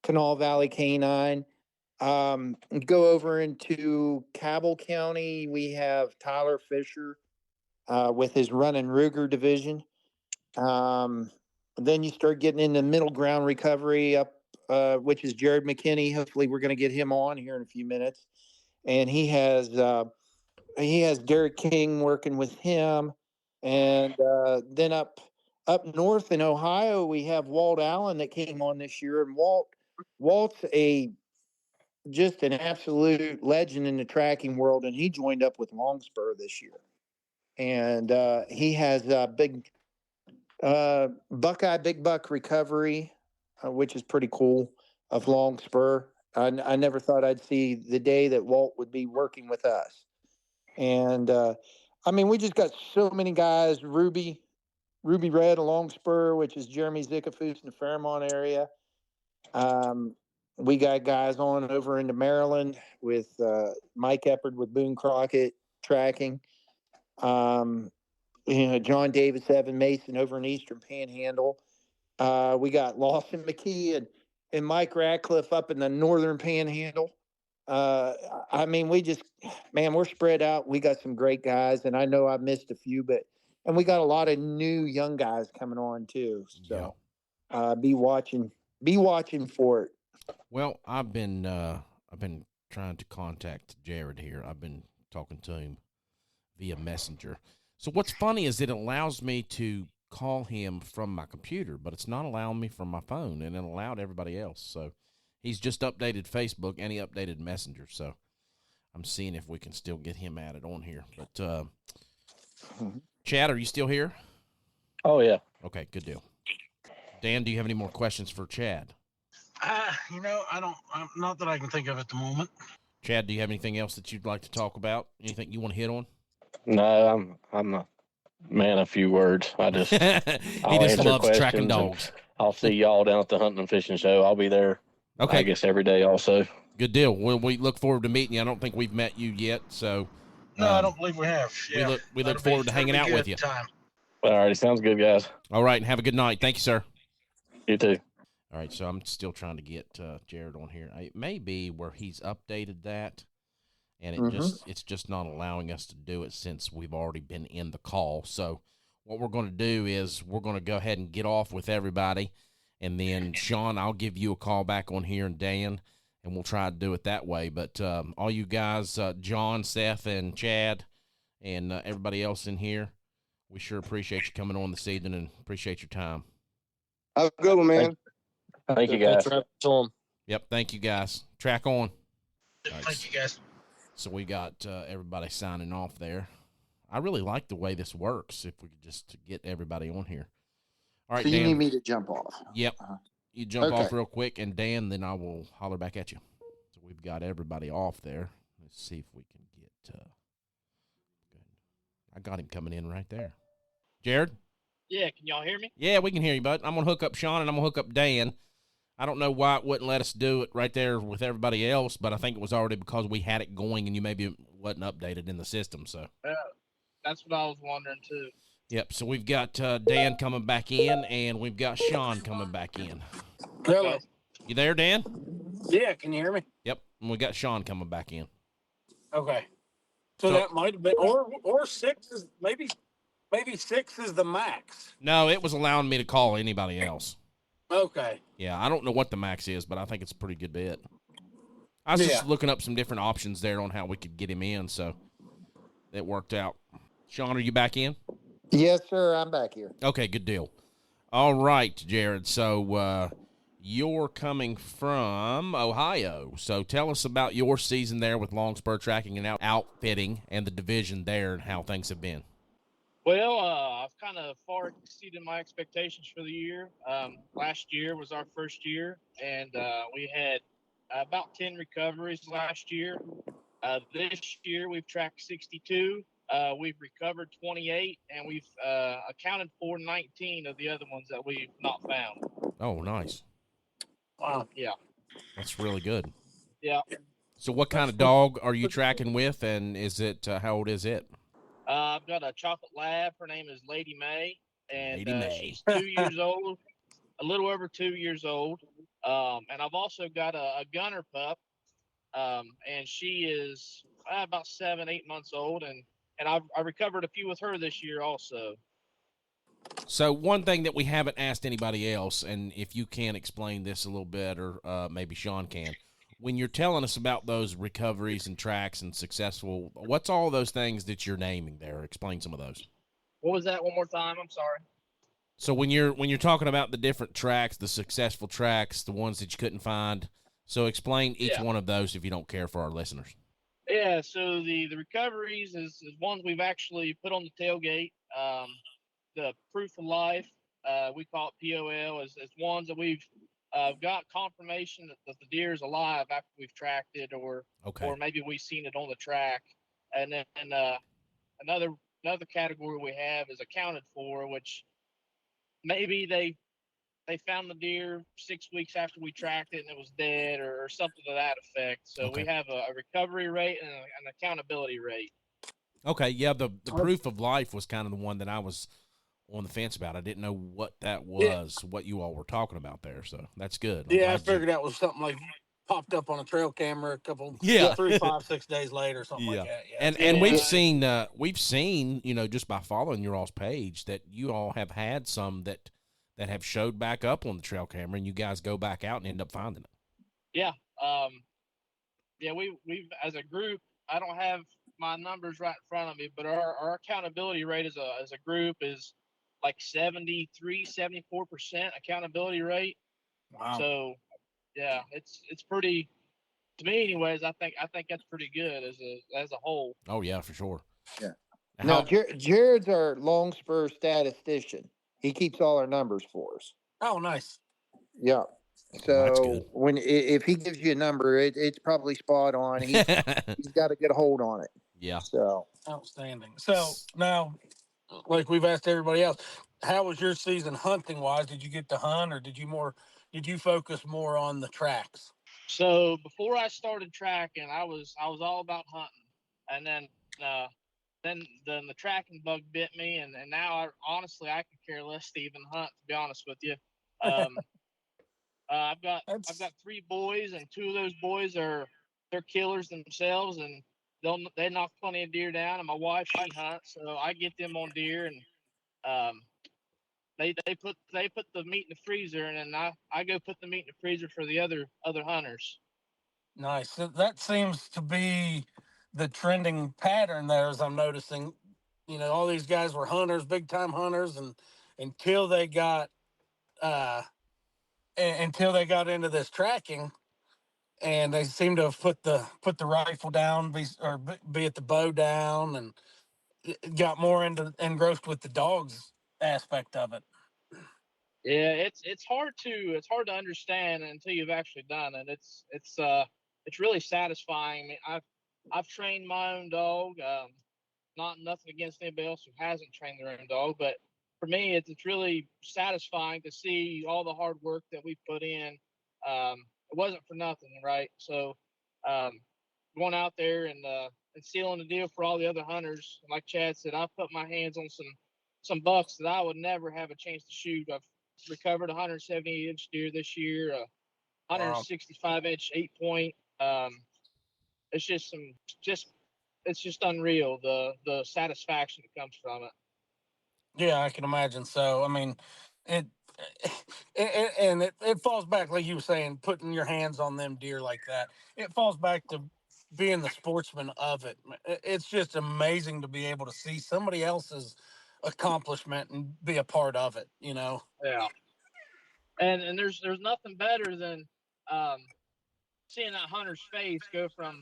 Kanawha Valley Canine. Go over into Cabell County. We have Tyler Fisher with his Run and Ruger division. Then you start getting into middle ground recovery up, which is Jared McKinney. Hopefully, we're going to get him on here in a few minutes. And he has Derek King working with him. And then up north in Ohio, we have Walt Allen that came on this year. And Walt's just an absolute legend in the tracking world, and he joined up with Longspur this year. And he has a big Buckeye Big Buck Recovery, which is pretty cool, of Longspur. I never thought I'd see the day that Walt would be working with us. And we just got so many guys. Ruby Red of Longspur, which is Jeremy Zickafoos in the Fairmont area. We got guys on over into Maryland with Mike Eppard with Boone Crockett Tracking. John Davis, Evan Mason over in Eastern Panhandle. We got Lawson McKee and Mike Radcliffe up in the Northern Panhandle. We're spread out. We got some great guys, and I know I missed a few, and we got a lot of new young guys coming on too. So, be watching for it. Well, I've been trying to contact Jared here. I've been talking to him via Messenger. So what's funny is it allows me to call him from my computer, but it's not allowing me from my phone, and it allowed everybody else. So he's just updated Facebook and he updated Messenger. So I'm seeing if we can still get him added on here. But Chad, are you still here? Oh, yeah. Okay, good deal. Dan, do you have any more questions for Chad? Not that I can think of at the moment. Chad, do you have anything else that you'd like to talk about? Anything you want to hit on? No, I'm a man of few words. He just loves tracking dogs. I'll see y'all down at the hunting and fishing show. I'll be there. Okay. I guess every day also. Good deal. Well, we look forward to meeting you. I don't think we've met you yet, so. No, I don't believe we have. Yeah, we look forward to hanging out with you. All right, sounds good, guys. All right, and have a good night. Thank you, sir. You too. All right, so I'm still trying to get Jared on here. It may be where he's updated that, and it's just not allowing us to do it since we've already been in the call. So what we're going to do is we're going to go ahead and get off with everybody, and then, Sean, I'll give you a call back on here, and Dan, and we'll try to do it that way. But all you guys, John, Seth, and Chad, and everybody else in here, we sure appreciate you coming on this evening and appreciate your time. Have a good one, man. Thank you, guys. Yep, thank you, guys. Track on. Right, thank you, guys. So we got everybody signing off there. I really like the way this works, if we could just get everybody on here. All right, so you Dan. need me to jump off? Yep. You jump off real quick, and Dan, then I will holler back at you. So we've got everybody off there. Let's see if we can get I got him coming in right there. Jared? Yeah, can y'all hear me? Yeah, we can hear you, bud. I'm going to hook up Sean, and I'm going to hook up Dan. I don't know why it wouldn't let us do it right there with everybody else, but I think it was already because we had it going and you maybe wasn't updated in the system. So yeah, that's what I was wondering, too. Yep, so we've got Dan coming back in, and we've got Sean coming back in. Hello. You there, Dan? Yeah, can you hear me? Yep, and we got Sean coming back in. Okay. So that might have been, or 6 is, maybe 6 is the max. No, it was allowing me to call anybody else. Okay. Yeah, I don't know what the max is, but I think it's a pretty good bit. I was just looking up some different options there on how we could get him in, so it worked out. Sean, are you back in? Yes, sir. I'm back here. Okay, good deal. All right, Jared. So you're coming from Ohio. So tell us about your season there with Longspur Tracking and Outfitting and the division there and how things have been. Well, I've kind of far exceeded my expectations for the year. Last year was our first year, and we had about 10 recoveries last year. This year we've tracked 62. We've recovered 28, and we've accounted for 19 of the other ones that we've not found. Oh, nice. Wow. Yeah. That's really good. Yeah. So what kind of dog are you tracking with, and is it how old is it? I've got a chocolate lab. Her name is Lady May, and Lady May. she's 2 years old, a little over 2 years old. And I've also got a gunner pup, and she is about 7, 8 months old, and I recovered a few with her this year also. So one thing that we haven't asked anybody else, and if you can explain this a little bit, or maybe Sean can, when you're telling us about those recoveries and tracks and successful, what's all those things that you're naming there? Explain some of those. What was that one more time? I'm sorry. So when you're talking about the different tracks, the successful tracks, the ones that you couldn't find, so explain each one of those if you don't care for our listeners. Yeah, so the recoveries is ones we've actually put on the tailgate. The proof of life, we call it POL, is ones that we've got confirmation that the deer is alive after we've tracked it, or maybe we've seen it on the track. And then another category we have is accounted for, which maybe they found the deer 6 weeks after we tracked it and it was dead, or something to that effect. So we have a recovery rate and an accountability rate. Okay, yeah, the proof of life was kind of the one that I was on the fence about. I didn't know what that was, what you all were talking about there. So that's good. I figured that was something like popped up on a trail camera a couple, 3, 5, 6 days later, something like that. Yeah. And we've seen, just by following your all's page, that you all have had some that have showed back up on the trail camera, and you guys go back out and end up finding it. Yeah. We've as a group, I don't have my numbers right in front of me, but our accountability rate as a group is like 74% accountability rate. Wow. So yeah, it's pretty, to me anyways. I think that's pretty good as a whole. Oh yeah, for sure. Yeah. Now Jared's our Longspur statistician. He keeps all our numbers for us. Oh, nice. Yeah. So if he gives you a number, it's probably spot on. He's got a good hold on it. Yeah. So outstanding. So now, like we've asked everybody else, how was your season hunting wise? Did you get to hunt, or did you focus more on the tracks? So before I started tracking, I was all about hunting, and then the tracking bug bit me, and now honestly I could care less to even hunt, to be honest with you. I've got 3 boys, and 2 of those boys they're killers themselves, and they knock plenty of deer down. And my wife, she hunts, so I get them on deer, and they put the meat in the freezer, and then I go put the meat in the freezer for the other hunters. Nice. So that seems to be the trending pattern there, as I'm noticing. All these guys were hunters, big time hunters, and until they got into this tracking, and they seem to have put the rifle down, be it the bow down, and got more engrossed with the dogs aspect of it. Yeah, it's hard to understand until you've actually done it. It's really satisfying. I mean, I've trained my own dog. Nothing against anybody else who hasn't trained their own dog, but for me, it's really satisfying to see all the hard work that we put in. It wasn't for nothing, right? So, going out there and sealing the deal for all the other hunters, like Chad said, I put my hands on some bucks that I would never have a chance to shoot. I've recovered a 178-inch deer this year, a 165-inch 8-point. It's just unreal, the satisfaction that comes from it. Yeah, I can imagine. So, I mean, it falls back, like you were saying, putting your hands on them deer like that. It falls back to being the sportsman of it. It's just amazing to be able to see somebody else's accomplishment and be a part of it. Yeah. And there's nothing better than seeing that hunter's face go from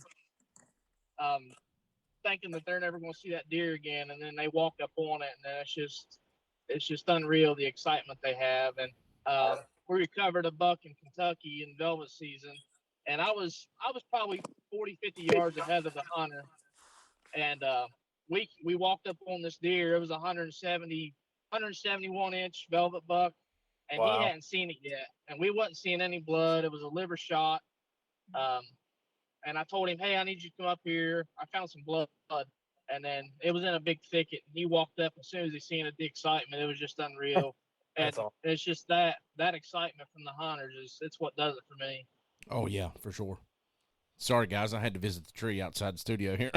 thinking that they're never going to see that deer again, and then they walk up on it, and then it's just unreal the excitement they have. And we recovered a buck in Kentucky in velvet season, and I was probably 40, 50 yards ahead of the hunter, and we walked up on this deer. It was 171 inch velvet buck, and he hadn't seen it yet, and we wasn't seeing any blood. It was a liver shot. And I told him, hey, I need you to come up here. I found some blood. And then it was in a big thicket. He walked up as soon as he seen it, the excitement. It was just unreal. And it's just that excitement from the hunters it's what does it for me. Oh, yeah, for sure. Sorry, guys. I had to visit the tree outside the studio here.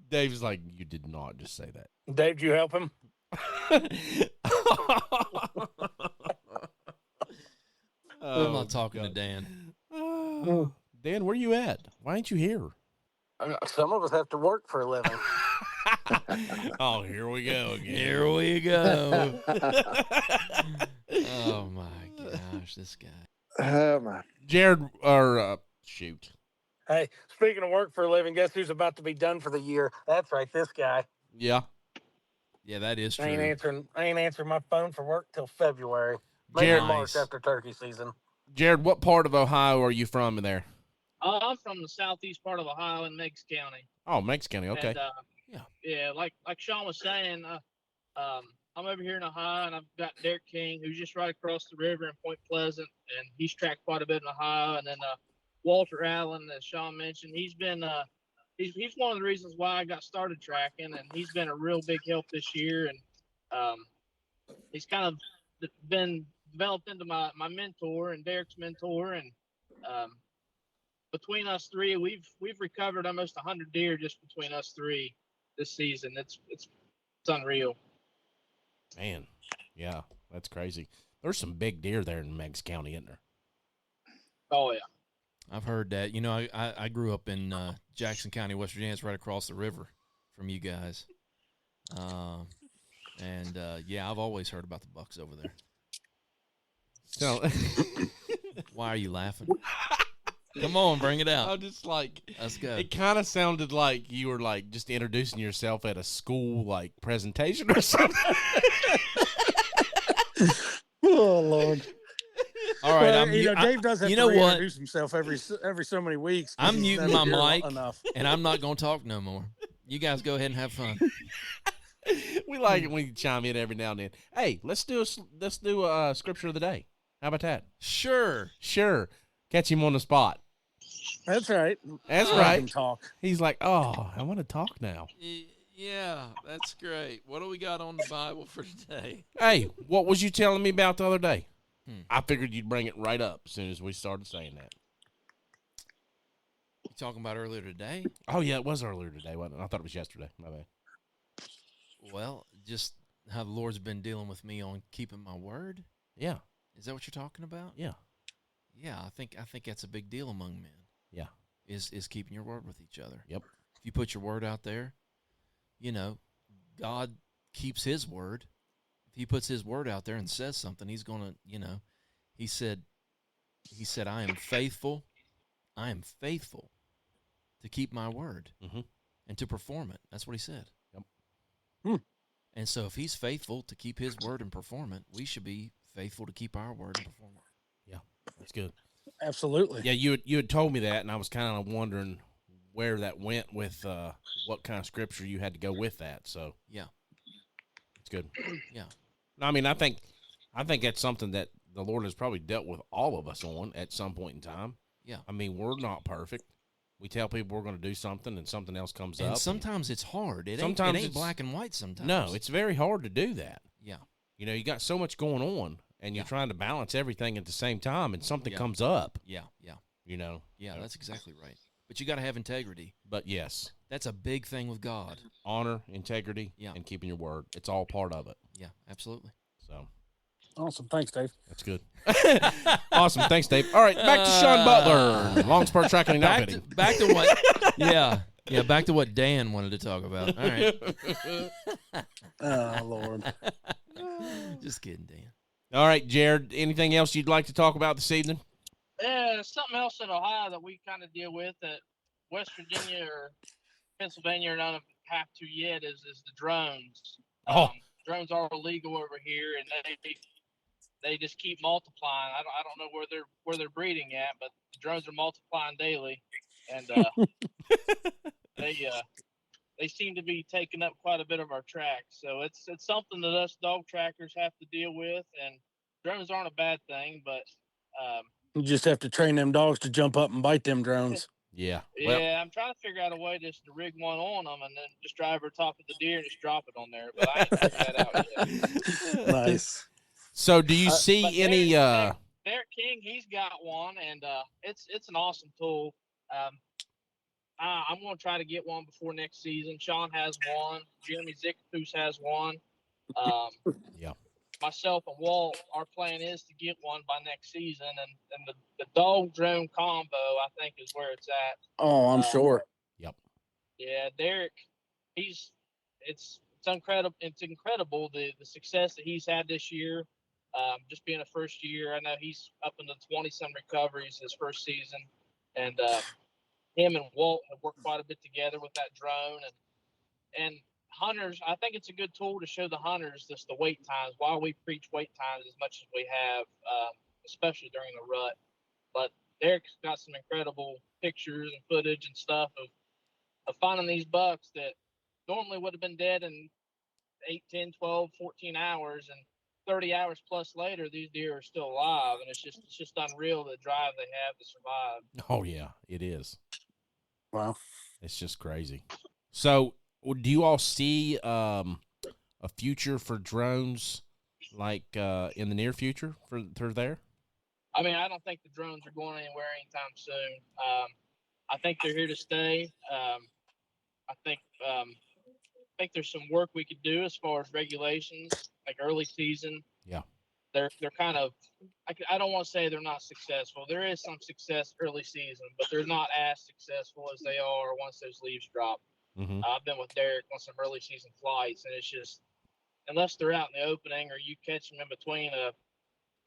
Dave's like, you did not just say that. Dave, did you help him? I'm not talking to Dan. Dan, where you at? Why ain't you here? Some of us have to work for a living. Oh, here we go again. Here we go. Oh, my gosh, this guy. Oh, my. Jared, or shoot. Hey, speaking of work for a living, guess who's about to be done for the year? That's right, this guy. Yeah. Yeah, that is true. I ain't answering my phone for work till February. Maybe Jared, March after turkey season. Jared, what part of Ohio are you from in there? I'm from the southeast part of Ohio in Meigs County. Oh, Meigs County, okay. And, yeah, like Sean was saying, I'm over here in Ohio, and I've got Derek King, who's just right across the river in Point Pleasant, and he's tracked quite a bit in Ohio. And then Walter Allen, as Sean mentioned, he's been he's one of the reasons why I got started tracking, and he's been a real big help this year. And he's kind of been developed into my mentor and Derek's mentor, and between us three, we've recovered almost 100 deer just between us three this season. It's unreal. Man, yeah, that's crazy. There's some big deer there in Meigs County, isn't there? Oh yeah, I've heard that. You know, I grew up in Jackson County, West Virginia. It's right across the river from you guys. And yeah, I've always heard about the bucks over there. So, why are you laughing? Come on, bring it out. I'm just like, let's go. It kind of sounded like you were like just introducing yourself at a school like presentation or something. Oh Lord! All right, Dave does have to reintroduce himself every so many weeks. I'm muting my mic, and I'm not going to talk no more. You guys go ahead and have fun. We like it when you chime in every now and then. Hey, let's do a scripture of the day. How about that? Sure. Catch him on the spot. That's right. That's right. Talk. He's like, oh, I want to talk now. Yeah, that's great. What do we got on the Bible for today? Hey, what was you telling me about the other day? I figured you'd bring it right up as soon as we started saying that. You talking about earlier today? Oh, yeah, it was earlier today, wasn't it? I thought it was yesterday. My bad. Well, just how the Lord's been dealing with me on keeping my word. Yeah. Is that what you're talking about? Yeah. Yeah, I think that's a big deal among men. Yeah. Is keeping your word with each other. Yep. If you put your word out there, you know, God keeps his word. If he puts his word out there and says something, he's going to, you know, he said, I am faithful to keep my word and to perform it. That's what he said. Yep. And so if he's faithful to keep his word and perform it, we should be faithful to keep our word and perform it. Yeah, that's good. Absolutely. Yeah, you had told me that, and I was kind of wondering where that went with what kind of scripture you had to go with that. So yeah, it's good. Yeah. No, I mean, I think that's something that the Lord has probably dealt with all of us on at some point in time. Yeah. I mean, we're not perfect. We tell people we're going to do something, and something else comes up. And sometimes it's hard. It ain't black and white sometimes. No, it's very hard to do that. Yeah. You know, you got so much going on, and you're trying to balance everything at the same time, and something comes up. Yeah. You know? Yeah, that's exactly right. But you got to have integrity. But, yes. That's a big thing with God. Honor, integrity, and keeping your word. It's all part of it. Yeah, absolutely. So. Awesome. Thanks, Dave. That's good. Awesome. Thanks, Dave. All right, back to Sean Butler, Longspur Tracking Outfitting. Back to what? Yeah, back to what Dan wanted to talk about. All right. Oh, Lord. Just kidding, Dan. All right, Jared, anything else you'd like to talk about this evening? Yeah, something else in Ohio that we kind of deal with that West Virginia or Pennsylvania or none of them have to yet is the drones. Oh. Drones are illegal over here, and they just keep multiplying. I don't know where they're breeding at, but the drones are multiplying daily, and they seem to be taking up quite a bit of our tracks. So it's something that us dog trackers have to deal with, and drones aren't a bad thing, but you just have to train them dogs to jump up and bite them drones. Yeah. Well, yeah, I'm trying to figure out a way just to rig one on them and then just drive over top of the deer and just drop it on there. But I ain't figured that out yet. Nice. So, do you see any? Derek King, he's got one, and it's an awesome tool. I'm going to try to get one before next season. Sean has one. Jeremy Zickapoose has one. Yeah. Myself and Walt, our plan is to get one by next season, and the dog drone combo, I think, is where it's at. Oh, I'm sure. Yep. Yeah, Derek, it's incredible. It's incredible the success that he's had this year. Just being a first year, I know he's up into 20-some recoveries his first season, and him and Walt have worked quite a bit together with that drone, and hunters. I think it's a good tool to show the hunters just the wait times. While we preach wait times as much as we have, especially during the rut, but Derek's got some incredible pictures and footage and stuff of finding these bucks that normally would have been dead in 8, 10, 12, 14 hours, and 30 hours plus later, these deer are still alive, and it's just unreal the drive they have to survive. Oh yeah, it is. Wow. It's just crazy. So, do you all see a future for drones, like in the near future for there? I mean, I don't think the drones are going anywhere anytime soon. I think they're here to stay. I think there's some work we could do as far as regulations, like early season. Yeah. They're kind of, I don't want to say they're not successful. There is some success early season, but they're not as successful as they are once those leaves drop. Mm-hmm. I've been with Derek on some early season flights, and it's just, unless they're out in the opening or you catch them in between a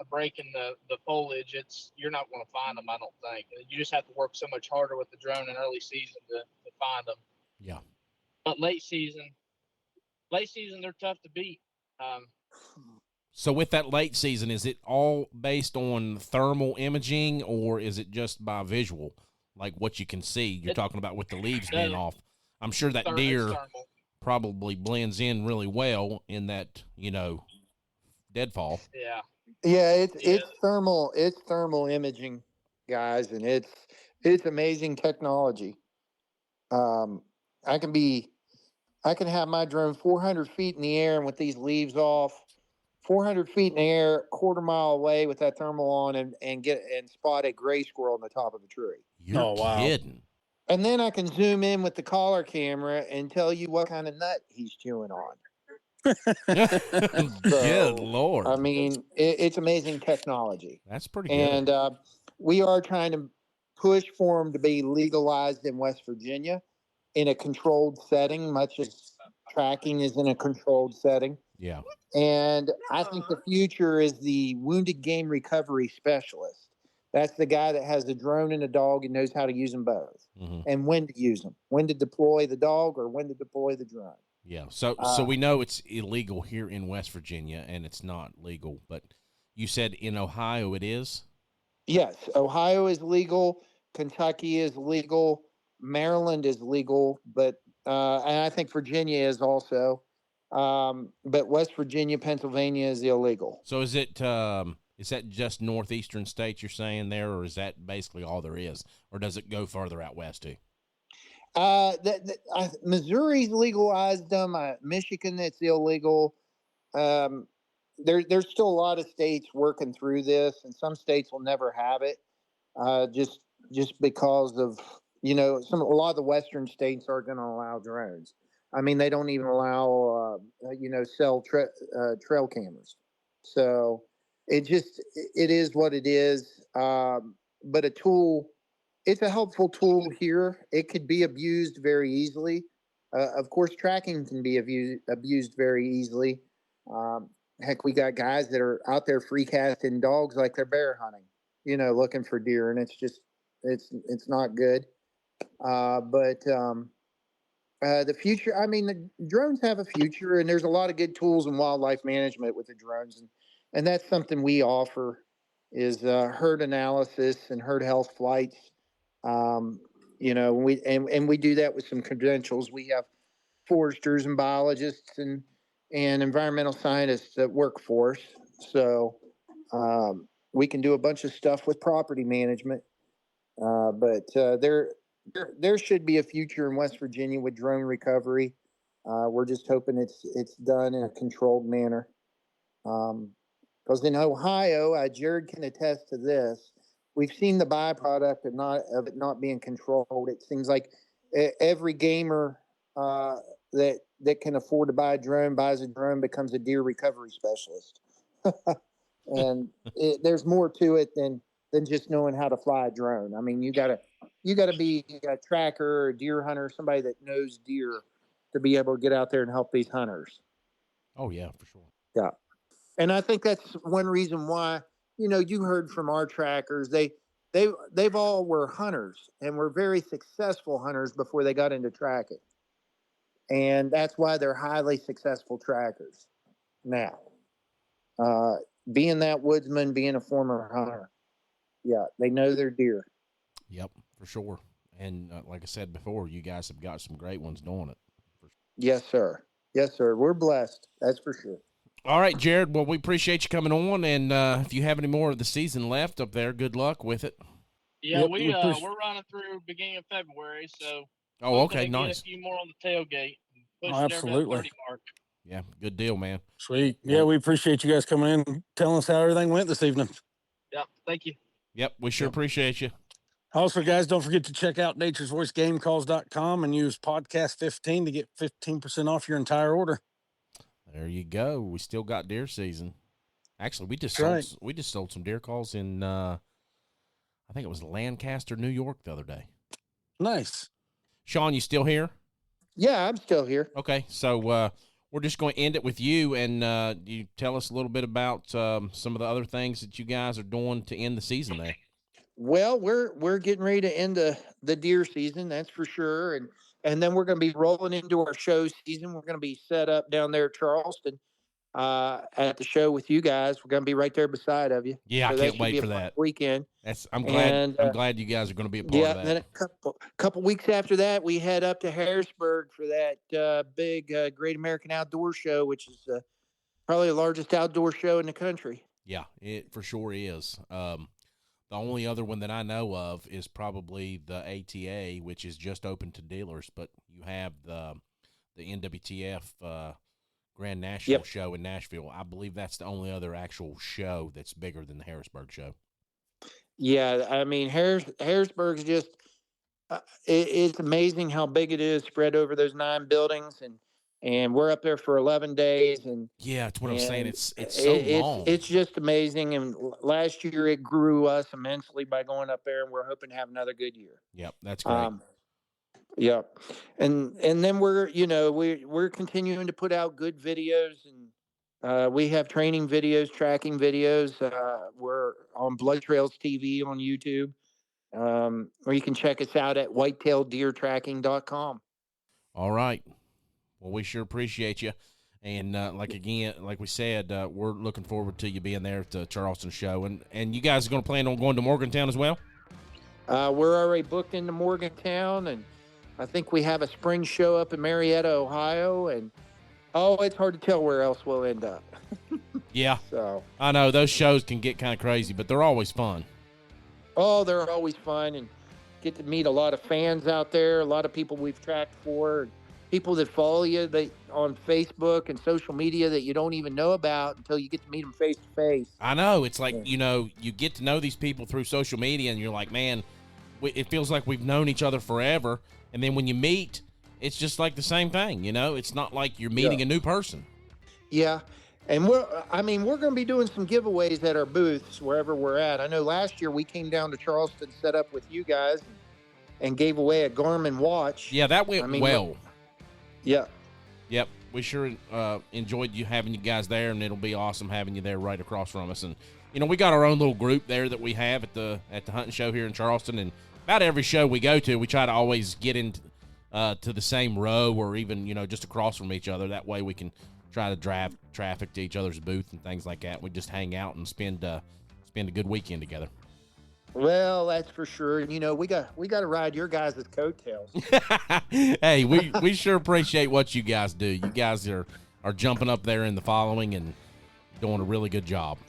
break in the foliage, you're not going to find them, I don't think. You just have to work so much harder with the drone in early season to find them. Yeah. But late season, they're tough to beat. So with that late season, is it all based on thermal imaging, or is it just by visual, like what you can see? You're talking about with the leaves being off. I'm sure that deer probably blends in really well in that, deadfall. Yeah. Yeah, it's thermal imaging, guys, and it's amazing technology. I can have my drone 400 feet in the air, and with these leaves off, 400 feet in the air, quarter mile away with that thermal on, and spot a gray squirrel on the top of a tree. You're kidding. And then I can zoom in with the collar camera and tell you what kind of nut he's chewing on. Good Lord. I mean, it's amazing technology. That's pretty good. And we are trying to push for them to be legalized in West Virginia in a controlled setting, much as tracking is in a controlled setting. Yeah. And I think the future is the wounded game recovery specialist. That's the guy that has a drone and a dog and knows how to use them both, and when to use them, when to deploy the dog or when to deploy the drone. Yeah. So we know it's illegal here in West Virginia, and it's not legal. But you said in Ohio it is? Yes, Ohio is legal. Kentucky is legal. Maryland is legal, but and I think Virginia is also. But West Virginia, Pennsylvania is illegal. So is it? Is that just northeastern states you're saying there, or is that basically all there is, or does it go further out west too? Missouri's legalized them. Michigan, it's illegal. There's still a lot of states working through this, and some states will never have it. Just because of a lot of the western states are going to allow drones. I mean, they don't even allow cell trail cameras. So it is what it is. But a tool. It's a helpful tool here. It could be abused very easily. Of course, tracking can be abused very easily. Heck, we got guys that are out there free casting dogs like they're bear hunting, looking for deer, and it's not good. But the future, I mean, the drones have a future, and there's a lot of good tools in wildlife management with the drones, and that's something we offer is herd analysis and herd health flights. Um, and we do that with some credentials. We have foresters and biologists and environmental scientists that work for us, so we can do a bunch of stuff with property management. But there should be a future in West Virginia with drone recovery. We're just hoping it's done in a controlled manner. Because in Ohio, Jared can attest to this. We've seen the byproduct of it not being controlled. It seems like every gamer that can afford to buy a drone buys a drone, becomes a deer recovery specialist. And there's more to it than just knowing how to fly a drone. I mean, you gotta be a tracker or a deer hunter, somebody that knows deer, to be able to get out there and help these hunters. Oh yeah, for sure. Yeah, and I think that's one reason why you heard from our trackers. They've all were hunters and were very successful hunters before they got into tracking, and that's why they're highly successful trackers now. Being that woodsman, being a former hunter. Yeah, they know their deer. Yep, for sure. And like I said before, you guys have got some great ones doing it. Yes, sir. Yes, sir. We're blessed. That's for sure. All right, Jared. Well, we appreciate you coming on. And if you have any more of the season left up there, good luck with it. Yeah, yep, we're running through beginning of February, so. Oh, okay, nice. Get a few more on the tailgate. Absolutely. 30 mark. Yeah, good deal, man. Sweet. Yeah, we appreciate you guys coming in and telling us how everything went this evening. Yeah, thank you. Yep, we sure appreciate you. Also, guys, don't forget to check out naturesvoicegamecalls.com and use podcast 15 to get 15% off your entire order. There you go. We still got deer season. Actually, we just sold some deer calls in I think it was Lancaster, New York the other day. Nice. Sean, you still here? Yeah, I'm still here. Okay, so we're just going to end it with you, and you tell us a little bit about some of the other things that you guys are doing to end the season there. Well, we're getting ready to end the deer season, that's for sure, and then we're going to be rolling into our show season. We're going to be set up down there at Charleston at the show with you guys. We're going to be right there beside of you. Yeah, so I can't wait for that weekend. I'm glad you guys are going to be a part of that. And then a couple weeks after that, we head up to Harrisburg for that big Great American Outdoor Show, which is probably the largest outdoor show in the country. Yeah, it for sure is. The only other one that I know of is probably the ATA, which is just open to dealers, but you have the NWTF Grand National Show in Nashville. I believe that's the only other actual show that's bigger than the Harrisburg show. Yeah, I mean, Harrisburg's just it's amazing how big it is, spread over those 9 buildings, and we're up there for 11 days. And yeah, that's what I'm saying. It's so long. It's just amazing. And last year it grew us immensely by going up there, and we're hoping to have another good year. Yep, that's great. Yeah, and then we're continuing to put out good videos, and we have training videos, tracking videos. We're on Blood Trails TV on YouTube, or you can check us out at whitetaildeertracking.com. All right. Well, we sure appreciate you. And like we said, we're looking forward to you being there at the Charleston show. And you guys are going to plan on going to Morgantown as well? We're already booked into Morgantown, and I think we have a spring show up in Marietta, Ohio. And, it's hard to tell where else we'll end up. Yeah. So I know those shows can get kind of crazy, but they're always fun. Oh, they're always fun, and get to meet a lot of fans out there, a lot of people we've tracked for, people that follow you on Facebook and social media that you don't even know about until you get to meet them face to face. I know. It's like, you get to know these people through social media, and you're like, man, it feels like we've known each other forever. And then when you meet, it's just like the same thing, It's not like you're meeting a new person. Yeah. And we're going to be doing some giveaways at our booths wherever we're at. I know last year we came down to Charleston, set up with you guys, and gave away a Garmin watch. Yeah, that went well. Yeah. Yep. We sure enjoyed having you guys there, and it'll be awesome having you there right across from us. And we got our own little group there that we have at the hunting show here in Charleston, and about every show we go to, we try to always get into to the same row or even, just across from each other. That way we can try to drive traffic to each other's booth and things like that. We just hang out and spend a good weekend together. Well, that's for sure. And we got to ride your guys' coattails. Hey, we sure appreciate what you guys do. You guys are jumping up there in the following and doing a really good job.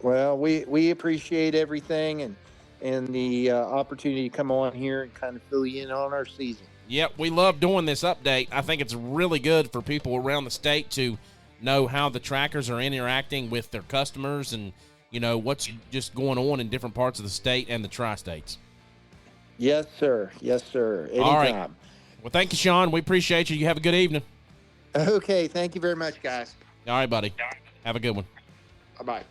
Well, we appreciate everything and the opportunity to come on here and kind of fill you in on our season. Yep, we love doing this update. I think it's really good for people around the state to know how the trackers are interacting with their customers and, what's just going on in different parts of the state and the tri-states. Yes, sir. Yes, sir. Anytime. All right. Well, thank you, Sean. We appreciate you. You have a good evening. Okay. Thank you very much, guys. All right, buddy. Have a good one. Bye-bye.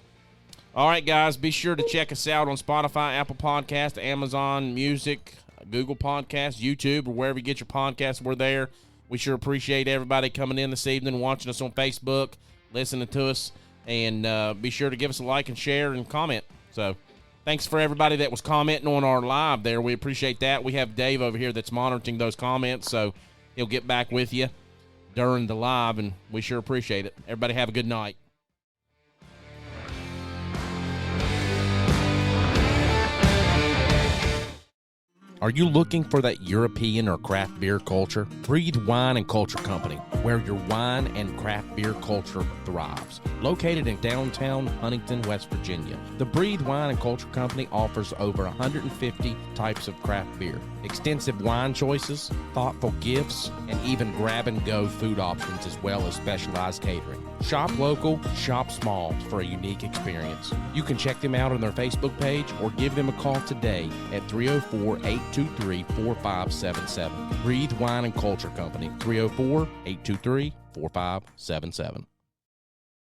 All right, guys, be sure to check us out on Spotify, Apple Podcast, Amazon Music, Google Podcasts, YouTube, or wherever you get your podcasts. We're there. We sure appreciate everybody coming in this evening, watching us on Facebook, listening to us, and be sure to give us a like and share and comment. So thanks for everybody that was commenting on our live there. We appreciate that. We have Dave over here that's monitoring those comments, so he'll get back with you during the live, and we sure appreciate it. Everybody have a good night. Are you looking for that European or craft beer culture? Breathe Wine and Culture Company, where your wine and craft beer culture thrives. Located in downtown Huntington, West Virginia, the Breathe Wine and Culture Company offers over 150 types of craft beer, extensive wine choices, thoughtful gifts, and even grab-and-go food options, as well as specialized catering. Shop local, shop small for a unique experience. You can check them out on their Facebook page or give them a call today at 304-823-4577. Breathe Wine and Culture Company, 304-823-4577.